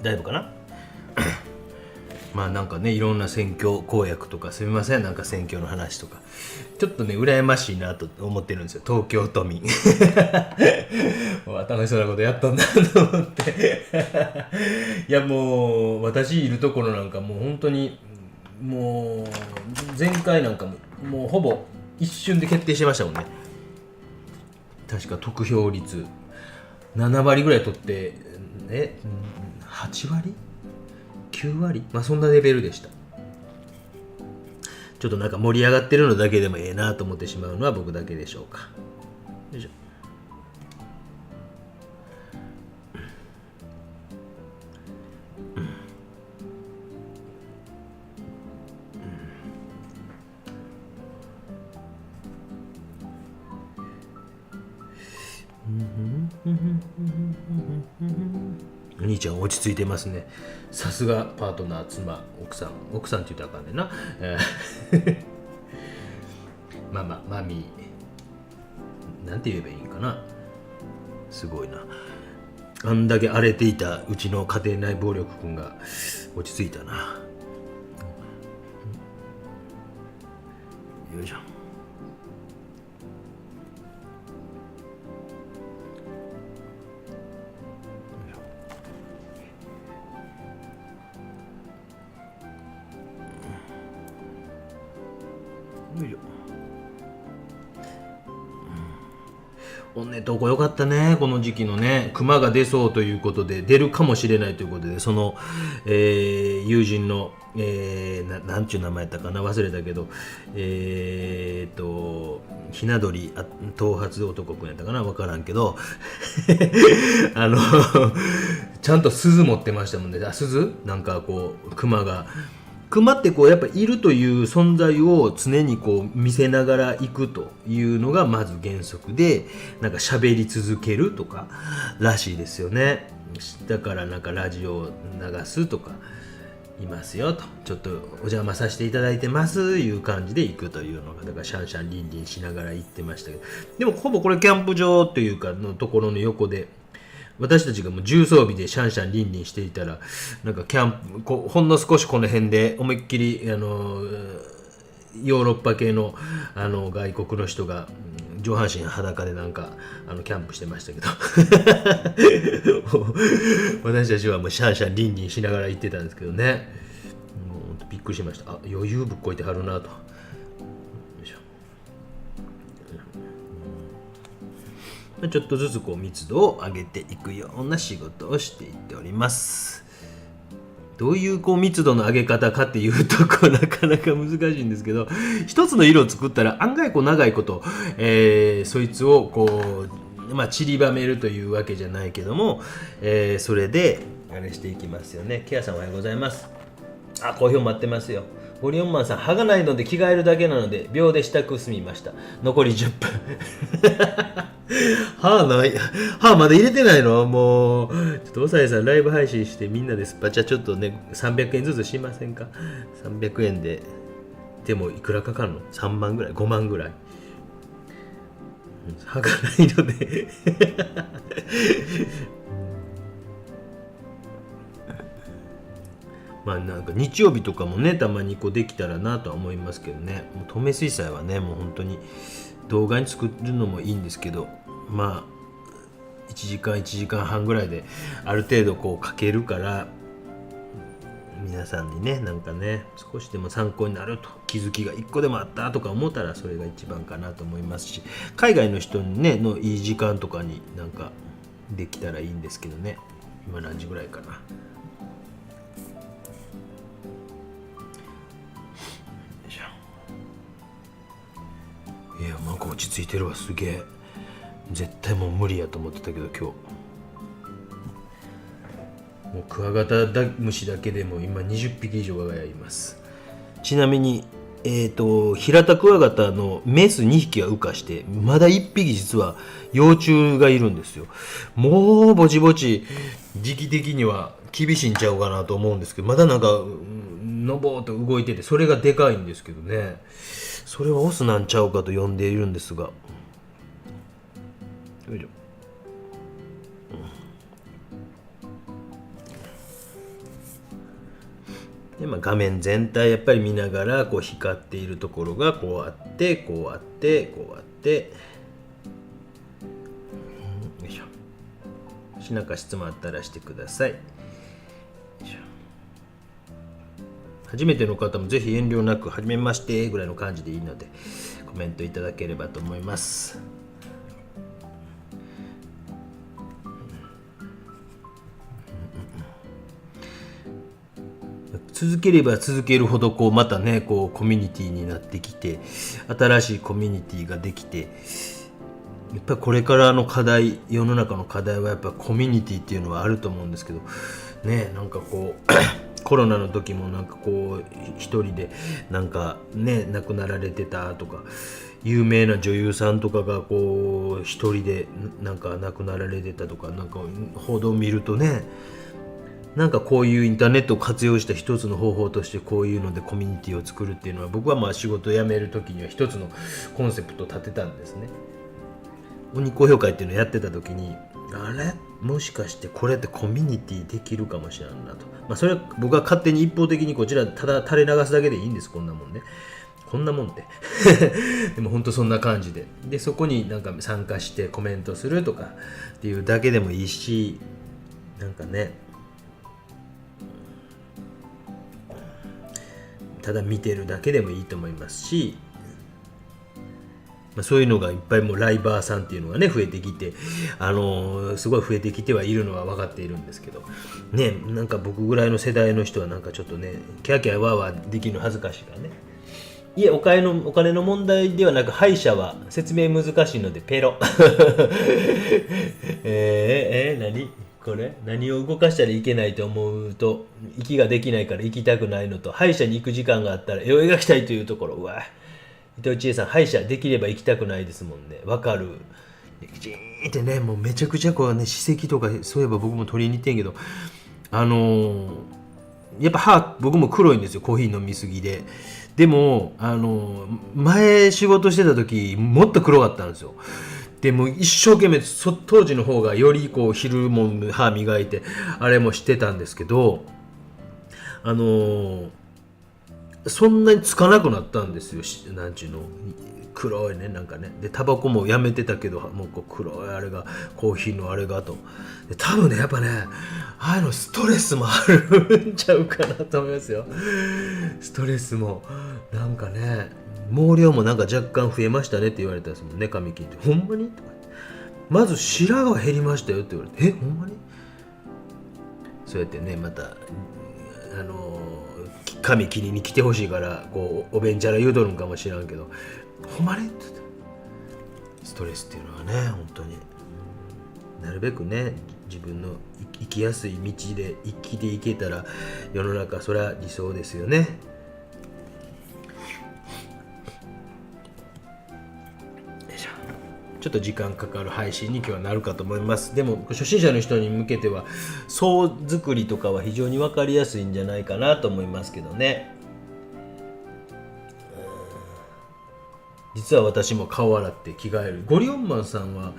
大丈夫かななんかねいろんな選挙公約とかすみませんなんか選挙の話とかちょっとね羨ましいなと思ってるんですよ、東京都民楽しそうなことやったんだと思っていやもう私いるところなんかもう本当にもう前回なんかもうほぼ一瞬で決定してましたもんね。確か得票率7割ぐらい取ってね、8割9割、まあそんなレベルでした。ちょっとなんか盛り上がってるのだけでもええなと思ってしまうのは僕だけでしょうか。よいしょ。お兄ちゃん落ち着いてますね。さすがパートナー、妻、奥さんって言ったらあかんねんな。ママ、マミー、なんて言えばいいんかな。すごいな。あんだけ荒れていたうちの家庭内暴力君が落ち着いたな。よいしょ。よいしょ。おねとこよかったね、この時期のね。熊が出そうということで、出るかもしれないということで、その、友人の、なんちゅう名前やったかな、忘れたけど、ひな鳥頭髪男くんやったかな、分からんけどちゃんと鈴持ってましたもんね。鈴なんかこう熊ってこうやっぱいるという存在を常にこう見せながら行くというのがまず原則で、なんか喋り続けるとからしいですよね。だからなんかラジオを流すとかいますよと、ちょっとお邪魔させていただいてますいう感じで行くというのが、だからシャンシャンリンリンしながら行ってましたけど、でもほぼこれキャンプ場というかのところの横で、私たちがもう重装備でシャンシャンリンリンしていたら、なんかキャンプほんの少しこの辺で思いっきりヨーロッパ系の外国の人が上半身裸でなんかキャンプしてましたけど私たちはもうシャンシャンリンリンしながら行ってたんですけどね、もうびっくりしました。余裕ぶっこいてはるなと。ちょっとずつこう密度を上げていくような仕事をしていっております。どういうこう密度の上げ方かっていうとなかなか難しいんですけど、一つの色を作ったら案外こう長いこと、そいつをこう、散りばめるというわけじゃないけども、それであれしていきますよね。ケアさんおはようございます。好評待ってますよ。ボリオンマンさん、歯がないので着替えるだけなので秒で支度済みました。残り10分歯まだ入れてないの。もうちょっとおさえさんライブ配信してみんなでスパチャちょっとね300円ずつしませんか。300円ででもいくらかかるの。3万ぐらい、5万ぐらい。歯がないのでなんか日曜日とかもねたまにこうできたらなとは思いますけどね。もう透明水彩はねもう本当に動画に作るのもいいんですけど、1時間1時間半ぐらいである程度こう書けるから、皆さんにねなんかね少しでも参考になると、気づきが1個でもあったとか思ったらそれが一番かなと思いますし、海外の人にねのいい時間とかになんかできたらいいんですけどね。今何時ぐらいかな。いやなんか落ち着いてるわ。すげえ。絶対もう無理やと思ってたけど、今日もうクワガタムシだけでも今20匹以上がいます。ちなみに平田クワガタのメス2匹は羽化して、まだ1匹実は幼虫がいるんですよ。もうぼちぼち時期的には厳しいんちゃうかなと思うんですけど、まだなんかのぼーっと動いてて、それがでかいんですけどね。それはオスなんちゃうかと呼んでいるんですが、よいしょ。で画面全体やっぱり見ながらこう光っているところがこうあってこうあってこうあって、よいしょ。しなんか質問あったらしてください。よいしょ。初めての方もぜひ遠慮なく、はじめましてぐらいの感じでいいのでコメントいただければと思います。続ければ続けるほどこうまたねこうコミュニティになってきて、新しいコミュニティができて、やっぱりこれからの課題、世の中の課題はやっぱコミュニティっていうのはあると思うんですけどね。なんかこうコロナの時もなんかこう一人でなんかね亡くなられてたとか、有名な女優さんとかがこう一人でなんか亡くなられてたとか、なんか報道を見るとね、なんかこういうインターネットを活用した一つの方法としてこういうのでコミュニティを作るっていうのは、僕はまあ仕事を辞める時には一つのコンセプトを立てたんですね。鬼講評会っていうのをやってた時に、あれもしかしてこれってコミュニティできるかもしれんなと。まあそれは僕は勝手に一方的にこちらただ垂れ流すだけでいいんです。こんなもんね、こんなもんってでも本当そんな感じでそこになんか参加してコメントするとかっていうだけでもいいし、なんかね、ただ見てるだけでもいいと思いますし、そういうのがいっぱいもうライバーさんっていうのがね増えてきて、すごい増えてきてはいるのは分かっているんですけどね。なんか僕ぐらいの世代の人はなんかちょっとねキャーキャーワーワーできるの恥ずかしいからね。いえ、お金の問題ではなく、歯医者は説明難しいのでペロ何これ、何を動かしたらいけないと思うと息ができないから行きたくないのと、歯医者に行く時間があったら絵を描きたいというところ。うわ、伊藤千恵さん、歯医者できれば行きたくないですもんね。わかる。ジーンってね、もうめちゃくちゃこうね、歯石とかそういえば僕も取りに行ってんけど、やっぱ歯僕も黒いんですよ、コーヒー飲みすぎで。でも前仕事してた時もっと黒かったんですよ。でも一生懸命当時の方がよりこう昼も歯磨いてあれもしてたんですけど、そんなにつかなくなったんですよ。なんちゅうの、黒いね、なんかね。でタバコもやめてたけど、もうこう黒いあれがコーヒーのあれがと。で多分ねやっぱね、ああいうのストレスもあるんちゃうかなと思いますよ。ストレスもなんかね、毛量もなんか若干増えましたねって言われたんですもんね、髪切って。ほんまにとか、まず白髪減りましたよって言われて、ほんまに。そうやってね、また髪切りに来てほしいからこうおべんちゃら言うとるんかもしらんけど、ほんまにって言って、ストレスっていうのはね本当になるべくね自分の生きやすい道で生きていけたら世の中それは理想ですよね。ちょっと時間かかる配信に今日はなるかと思います。でも初心者の人に向けては層作りとかは非常に分かりやすいんじゃないかなと思いますけどね。実は私も顔洗って着替える。ゴリオンマンさんは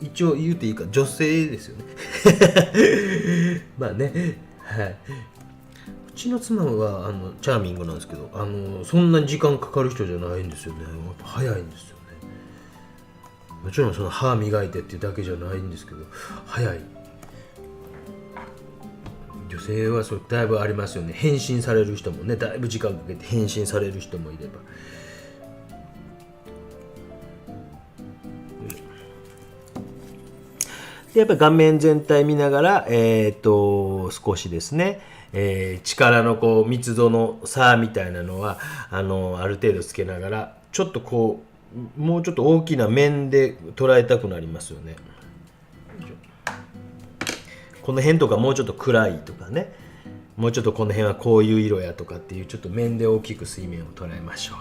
一応言うていいか女性ですよねまあね、はい。うちの妻はチャーミングなんですけど、そんなに時間かかる人じゃないんですよね。やっぱ早いんですよね。もちろんその歯磨いてっていうだけじゃないんですけど早い。女性はそれだいぶありますよね。変身される人もね、だいぶ時間かけて変身される人もいれば。でやっぱり顔面全体見ながら、少しですね、力のこう密度の差みたいなのはある程度つけながら、ちょっとこうもうちょっと大きな面で捉えたくなりますよね。この辺とかもうちょっと暗いとかね、もうちょっとこの辺はこういう色やとかっていう、ちょっと面で大きく水面を捉えましょう。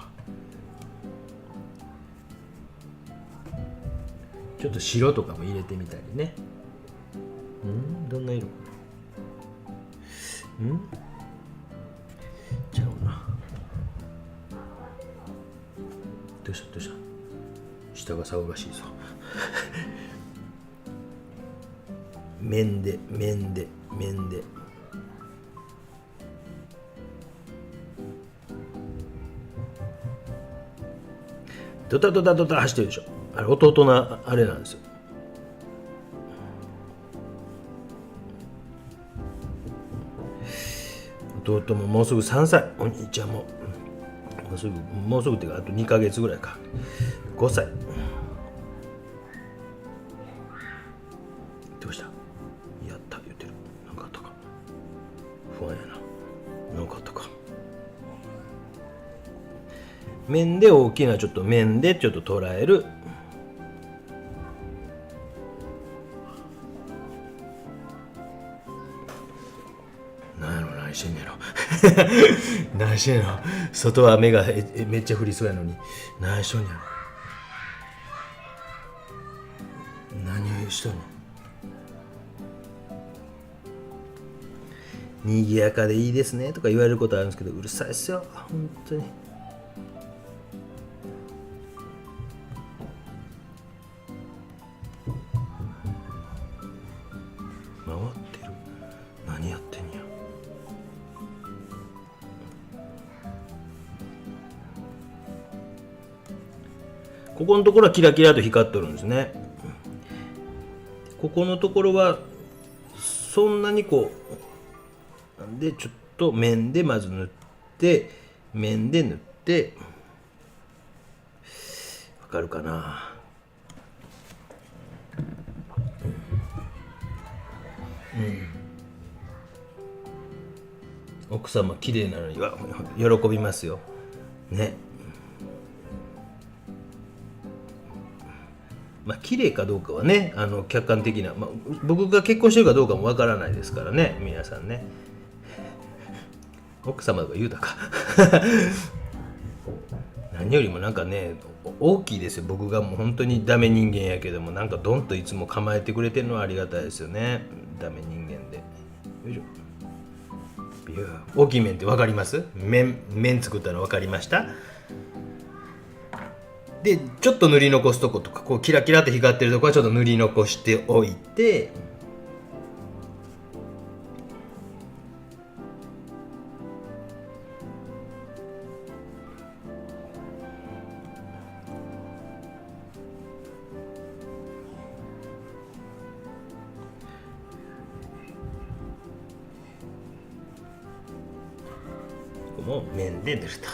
ちょっと白とかも入れてみたりね。どんな色かな。ちゃうな。どうした下が騒がしいぞ面でドタドタドタ走ってるでしょ。あれ弟のあれなんですよ。弟ももうすぐ3歳、お兄ちゃんももうすぐっていうかあと2ヶ月ぐらいか、5歳。どうした？やった言ってる。なんかあったか？不安やな。なんかあったか？面で大きなちょっと面でちょっと捉える。何してんねやろ何してんやろ。外は雨がめっちゃ降りそうやのに何しとんやろ。何しとんの。にぎやかでいいですねとか言われることあるんですけど、うるさいっすよ本当に。回ってる。何やってんや。ここのところはキラキラと光っとるんですね。ここのところはそんなにこうなんで、ちょっと面でまず塗って、面で塗って、わかるかな。奥様綺麗なのには喜びますよね。まあ綺麗かどうかはね、客観的な、僕が結婚してるかどうかもわからないですからね、皆さんね。奥様が言うたか何よりもなんかね、大きいですよ。僕がもう本当にダメ人間やけども、なんかドンといつも構えてくれてるのはありがたいですよね。ダメ人間で。よいしょ。大きい面って分かります？面作ったの分かりました？でちょっと塗り残すとことか、こうキラキラって光ってるとこはちょっと塗り残しておいて、ここも面で塗ると。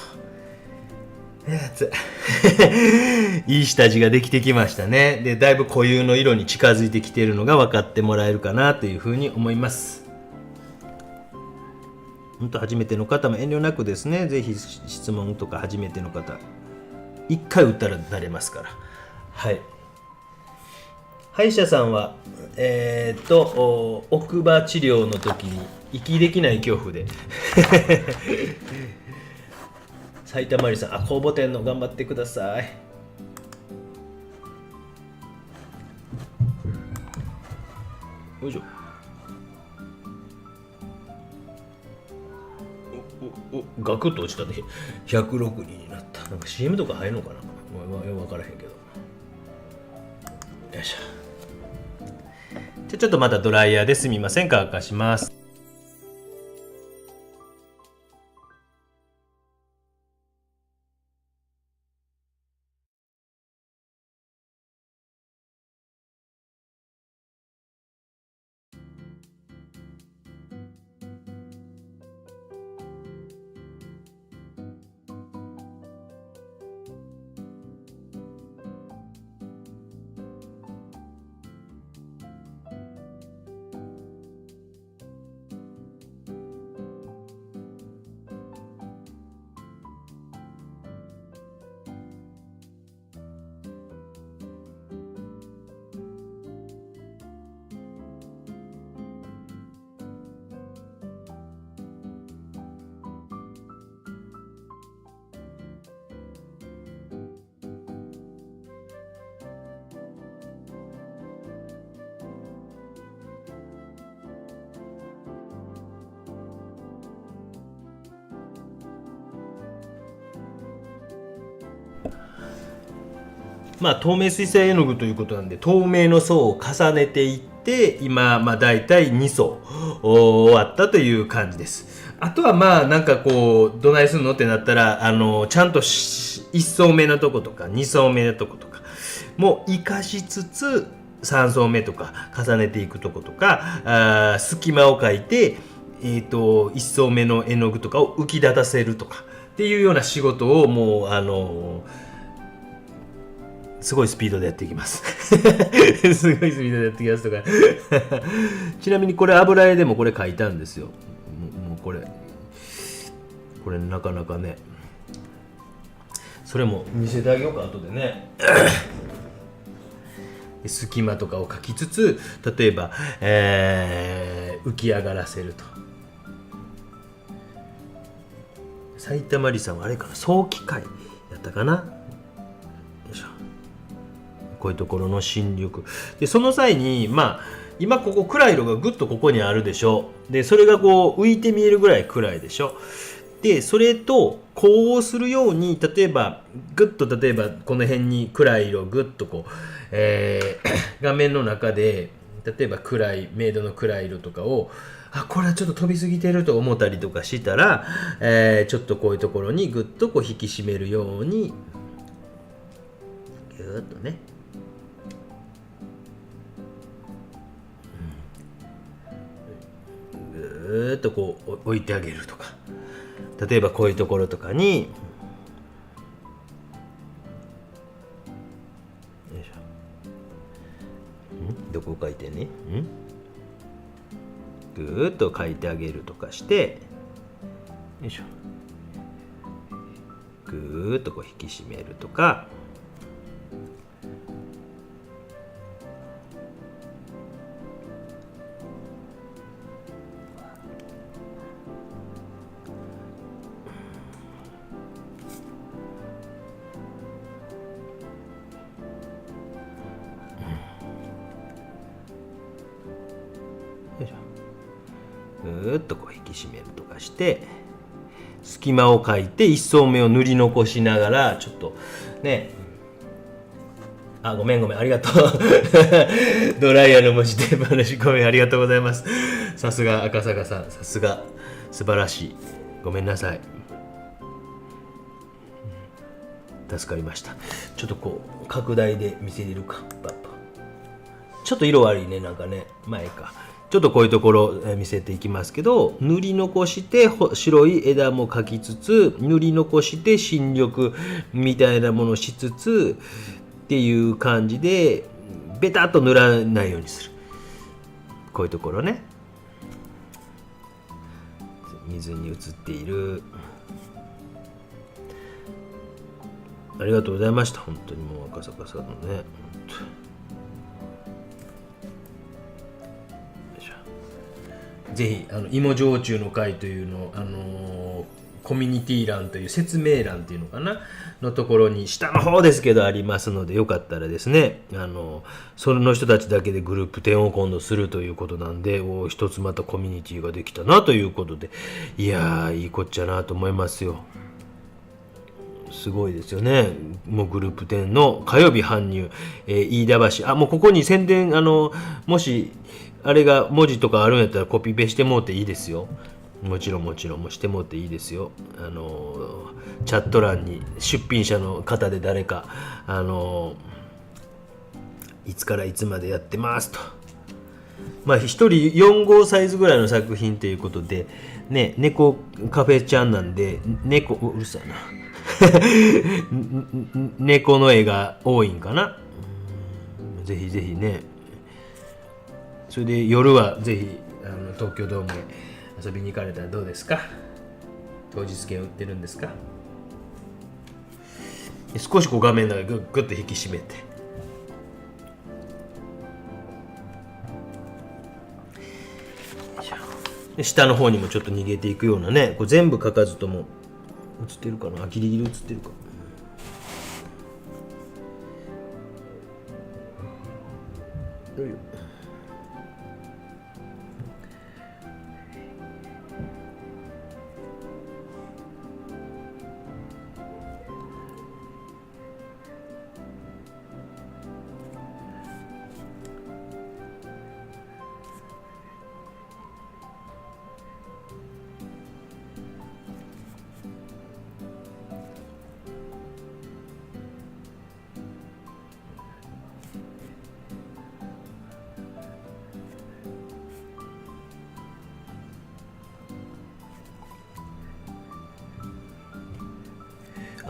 いい下地ができてきましたね。でだいぶ固有の色に近づいてきているのが分かってもらえるかなというふうに思います。本当初めての方も遠慮なくですね、ぜひ質問とか初めての方一回打ったら慣れますから。はい。歯医者さんは奥歯治療の時に息できない恐怖で埼玉りさん、公募店の頑張ってください。よいしょ。ガクッと落ちたね。106人になった。なんか CM とか入るのかな。よく分からへんけど。よいしょ。じゃあちょっとまたドライヤーですみません、乾かします。透明水彩絵の具ということなんで、透明の層を重ねていって今、だいたい2層終わったという感じです。あとはなんかこうどないするのってなったら、ちゃんと1層目のとことか2層目のとことかも生かしつつ3層目とか重ねていくとことか、隙間を書いて1層目の絵の具とかを浮き立たせるとかっていうような仕事をもうすごいスピードでやっていきますすごいスピードでやっていきますとかちなみにこれ油絵でもこれ描いたんですよ。もうこれなかなかね、それも見せてあげようか後でね隙間とかを描きつつ、例えば、浮き上がらせると。埼玉理さんはあれかな、早期会やったかな。よいしょ。こういうところの新緑で、その際に今ここ暗い色がぐっとここにあるでしょ。でそれがこう浮いて見えるぐらい暗いでしょ。でそれと呼応するように、例えばこの辺に暗い色をぐっとこう、画面の中で例えば明度の暗い色とかをこれはちょっと飛びすぎてると思ったりとかしたら、ちょっとこういうところにぐっとこう引き締めるようにぎゅーっとね、ぐーっとこう置いてあげるとか、例えばこういうところとかに、よいしょ、どこ書いてね、ぐーっと書いてあげるとかして、よいしょ、ぐーっとこう引き締めるとか、ぐーっとこう引き締めるとかして、隙間を描いて一層目を塗り残しながら、ちょっとね、ごめんありがとうドライヤーの文字テープ話、ごめんありがとうございます。さすが赤坂さん、さすが素晴らしい、ごめんなさい、助かりました。ちょっとこう拡大で見せれるか、ちょっと色悪いね、なんかね、前か。ちょっとこういうところ見せていきますけど、塗り残して白い枝も描きつつ、塗り残して新緑みたいなものをしつつっていう感じで、ベタっと塗らないようにする。こういうところね、水に映っている。ありがとうございました。本当にもう赤坂さんのね、ぜひ芋焼酎の会というのを、コミュニティ欄という説明欄っていうのかなのところに下の方ですけどありますので、よかったらですね、その人たちだけでグループ展を今度するということなんで、一つまたコミュニティができたなということで、いやーいいこっちゃなと思いますよ。すごいですよね。もうグループ展の火曜日搬入、飯田橋、もうここに宣伝、もしあれが文字とかあるんやったらコピペしてもうていいですよ。もちろんもうしてもうていいですよ。チャット欄に出品者の方で誰かいつからいつまでやってますと、1人4号サイズぐらいの作品ということでね、猫カフェちゃんなんで、猫うるさいな猫の絵が多いんかな。ぜひぜひね、それで夜はぜひ東京ドームへ遊びに行かれたらどうですか。当日券売ってるんですか。少しこう画面の中でグッと引き締めて、で下の方にもちょっと逃げていくようなね、これ全部書かずとも映ってるかな、ギリギリ映ってるか。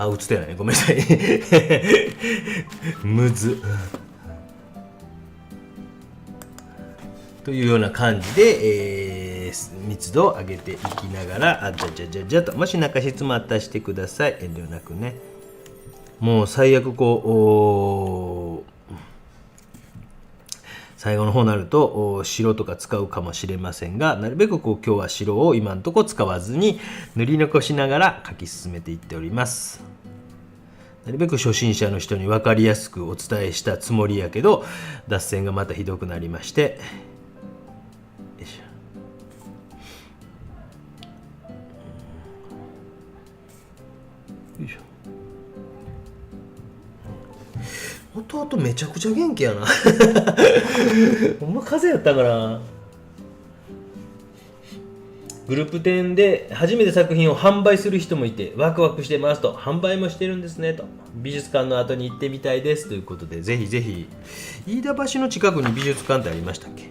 映ってない、ごめんなさいむずというような感じで、密度を上げていきながら、じゃと、もし何か質問あったらしてください。遠慮なくね。もう最悪最後の方になると白とか使うかもしれませんが、なるべく今日は白を今のところ使わずに塗り残しながら書き進めていっております。なるべく初心者の人に分かりやすくお伝えしたつもりやけど、脱線がまたひどくなりまして、弟めちゃくちゃ元気やなほんま風邪やったから。グループ展で初めて作品を販売する人もいてワクワクしてますと、販売もしてるんですねと、美術館の後に行ってみたいですということで、ぜひぜひ。飯田橋の近くに美術館ってありましたっけ？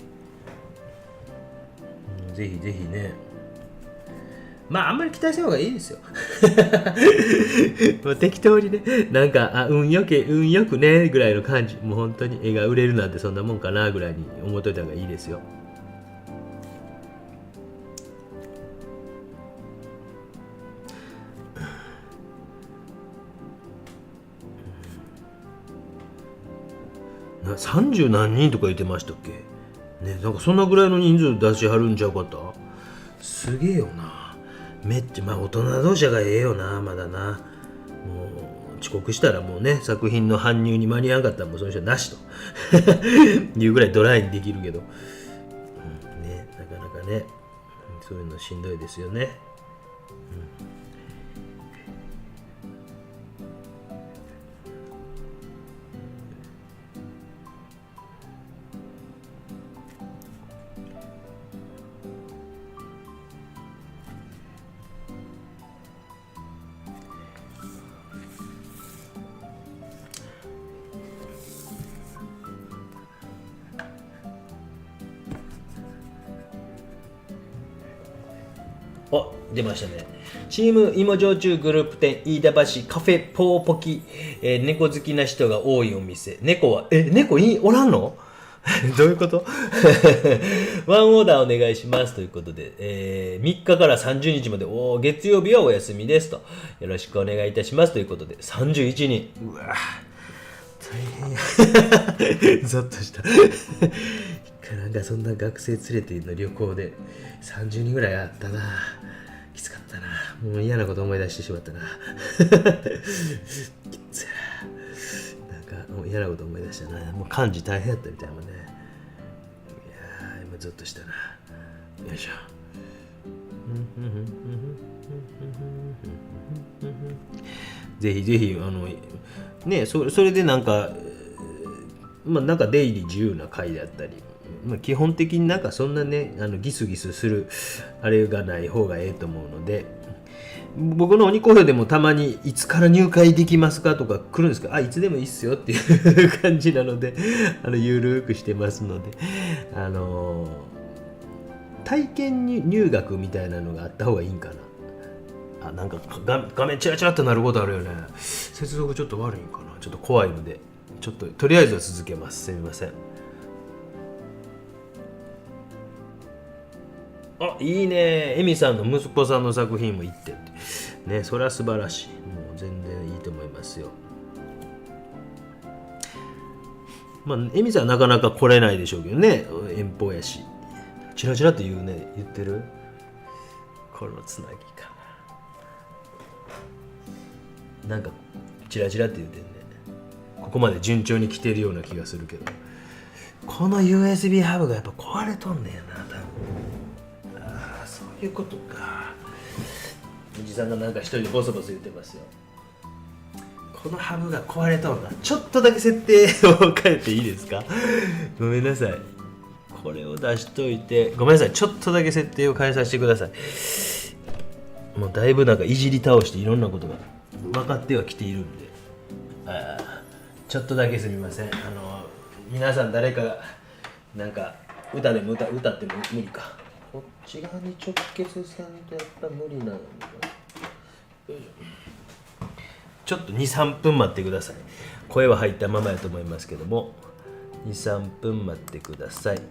ぜひぜひね。まああんまり期待せん方がいいですよもう適当にね、なんか運よくねぐらいの感じ。もう本当に絵が売れるなんてそんなもんかなぐらいに思っといた方がいいですよ。30何人とか言ってましたっけね。なんかそんなぐらいの人数出しはるんちゃうかった。すげえよな。めっちゃまあ大人同士がええよな。まだな。もう遅刻したらもうね、作品の搬入に間に合わなかったらもうその人はなしというぐらいドライにできるけど、ね、なかなかね、そういうのしんどいですよね。お、出ましたね。チーム芋焼酎グループ店飯田橋カフェポーポキ、猫好きな人が多いお店。猫は猫おらんのどういうことワンオーダーお願いしますということで、3日から30日まで月曜日はお休みですと、よろしくお願いいたしますということで、31人。うわ大変やゾッとしたなんかそんな学生連れての旅行で30人ぐらいあったな。きつかったな。もう嫌なこと思い出してしまったなきつやなんかもう嫌なこと思い出したな。もう漢字大変やったみたいもんね。いや今ゾッとしたな。よいしょ。ぜひぜひね、それでなんかなんか出入り自由な回であったり、基本的になんかそんなねギスギスするあれがない方がええと思うので、僕の鬼好評でもたまにいつから入会できますかとか来るんですけど、いつでもいいっすよっていう感じなのでゆるくしてますので、体験入学みたいなのがあった方がいいんかな。なんか画面チラチラってなることあるよね。接続ちょっと悪いんかな。ちょっと怖いのでちょっととりあえずは続けます。すみません。いいね。エミさんの息子さんの作品も行ってね、それは素晴らしい。もう全然いいと思いますよ。エミさんはなかなか来れないでしょうけどね、遠方やし。チラチラって言ってるこのつなぎかな。なんかチラチラって言ってんね。ここまで順調に来てるような気がするけど、この USB ハブがやっぱ壊れとんねんな、多分。そういうことか。おじさんがなんか一人でボソボソ言ってますよ。このハブが壊れとんな。ちょっとだけ設定を変えていいですかごめんなさい。これを出しといて、ごめんなさい。ちょっとだけ設定を変えさせてください。もうだいぶなんかいじり倒していろんなことが分かってはきているんで、ちょっとだけすみません。皆さん誰かなんか歌っても無理か。こっち側に直結せんとやっぱ無理なの。よいしょ。ちょっと 2,3 分待ってください。声は入ったままやと思いますけども、 2,3 分待ってください。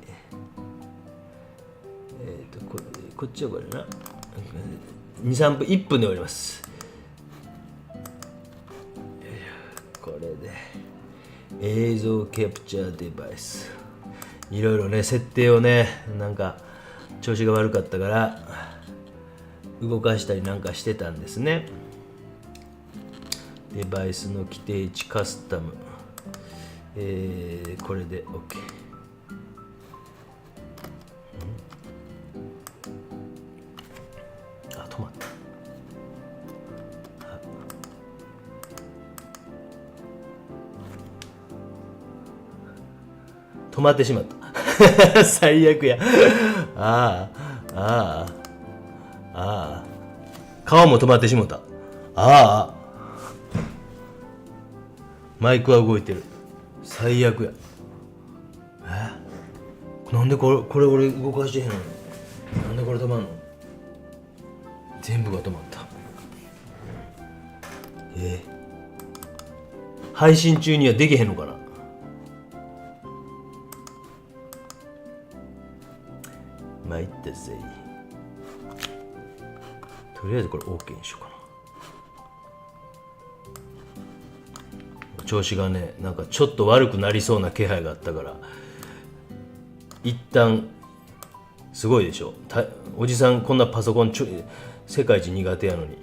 こっちはこれな、 2,3 分、1分で終わります。これで映像キャプチャーデバイス、いろいろね設定をね、なんか調子が悪かったから動かしたりなんかしてたんですね。デバイスの規定値カスタム、これで OK。あ、止まった。止まってしまった最悪や。ああああああ、顔も止まってしまった。ああ、マイクは動いてる。最悪や。なんでこれ俺動かしてへんの？なんでこれ止まんの？全部が止まった。配信中にはできへんのかな？参ったぜ。とりあえずこれ OK にしようかな。調子がね、なんかちょっと悪くなりそうな気配があったから一旦、すごいでしょ、おじさんこんなパソコン世界一苦手やのに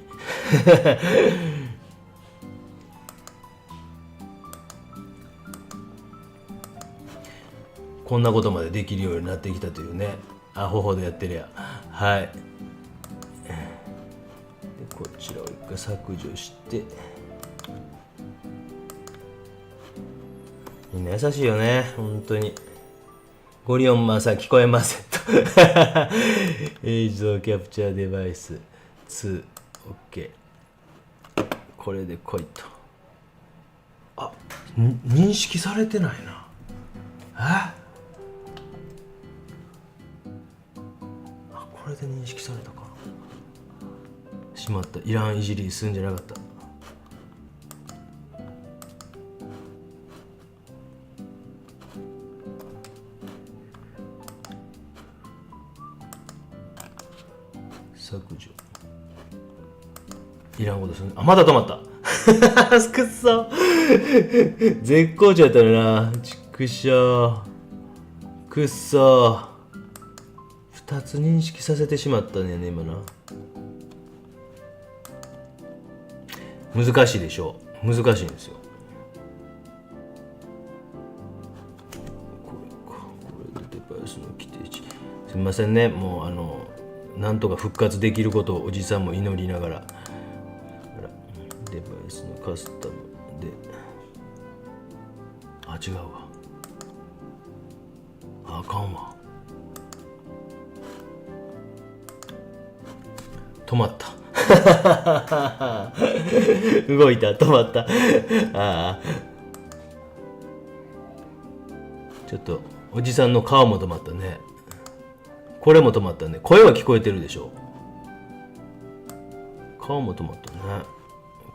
こんなことまでできるようになってきたというね、アホほどやってるや。はい、でこちらを一回削除して、みんな優しいよね、本当に。ゴリオンマンさん聞こえませんと映像キャプチャーデバイス 2OK、 これで来いと。あ、認識されてないな。これで認識されたか。しまった、いらんいじりするんじゃなかった。削除、いらんことする。あ、まだ止まったくっそ絶好調やったのな。ちくしょう、くっそ2つ認識させてしまったね今な。難しいでしょう、難しいんですよ。これでデバイスの規定値、すみませんね、もうなんとか復活できることをおじさんも祈りながら。デバイスのカスタムで、あ、違うわ、あかんわ、止まった動いた、止まったああ、ちょっとおじさんの顔も止まったね。これも止まったね。声は聞こえてるでしょ。顔も止まったね。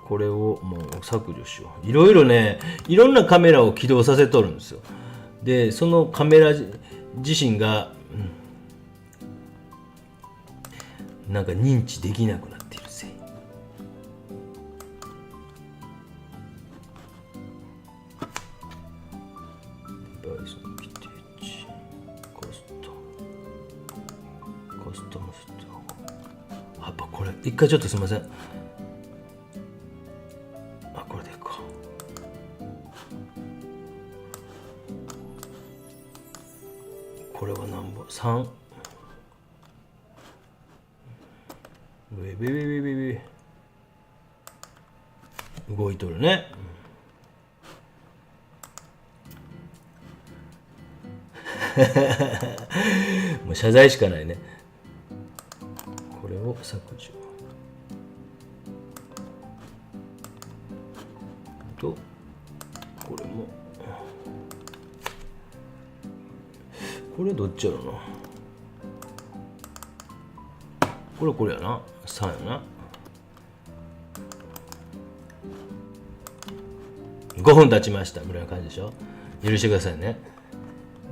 これをもう削除しよう。いろいろね、いろんなカメラを起動させとるんですよ。でそのカメラ自身が、なんか認知できなくなっているせい。デバイスの規定値、カスタム設定。やっぱこれ一回ちょっとすみません。あ、これでいいか。これは何本 ?3。動いとるね。もう謝罪しかないね。これを削除と、これも、これどっちやろな。これやな、3やな。5分経ちましたみたいな感じでしょ。許してくださいね。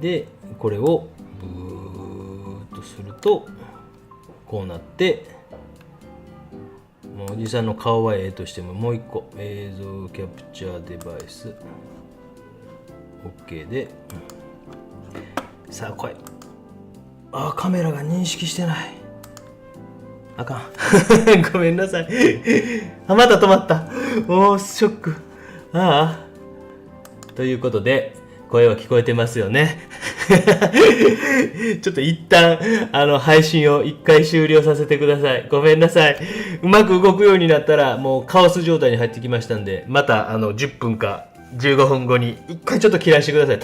でこれをブーっとするとこうなって、もうおじさんの顔はええとしても、もう一個映像キャプチャーデバイス OK で、さあ来い。あ、カメラが認識してない。あかんごめんなさいあ、また止まった。おーショック。ああ、ということで声は聞こえてますよねちょっと一旦配信を一回終了させてください。ごめんなさい。うまく動くようになったらもうカオス状態に入ってきましたんで、また10分か15分後に一回ちょっと切らしてください。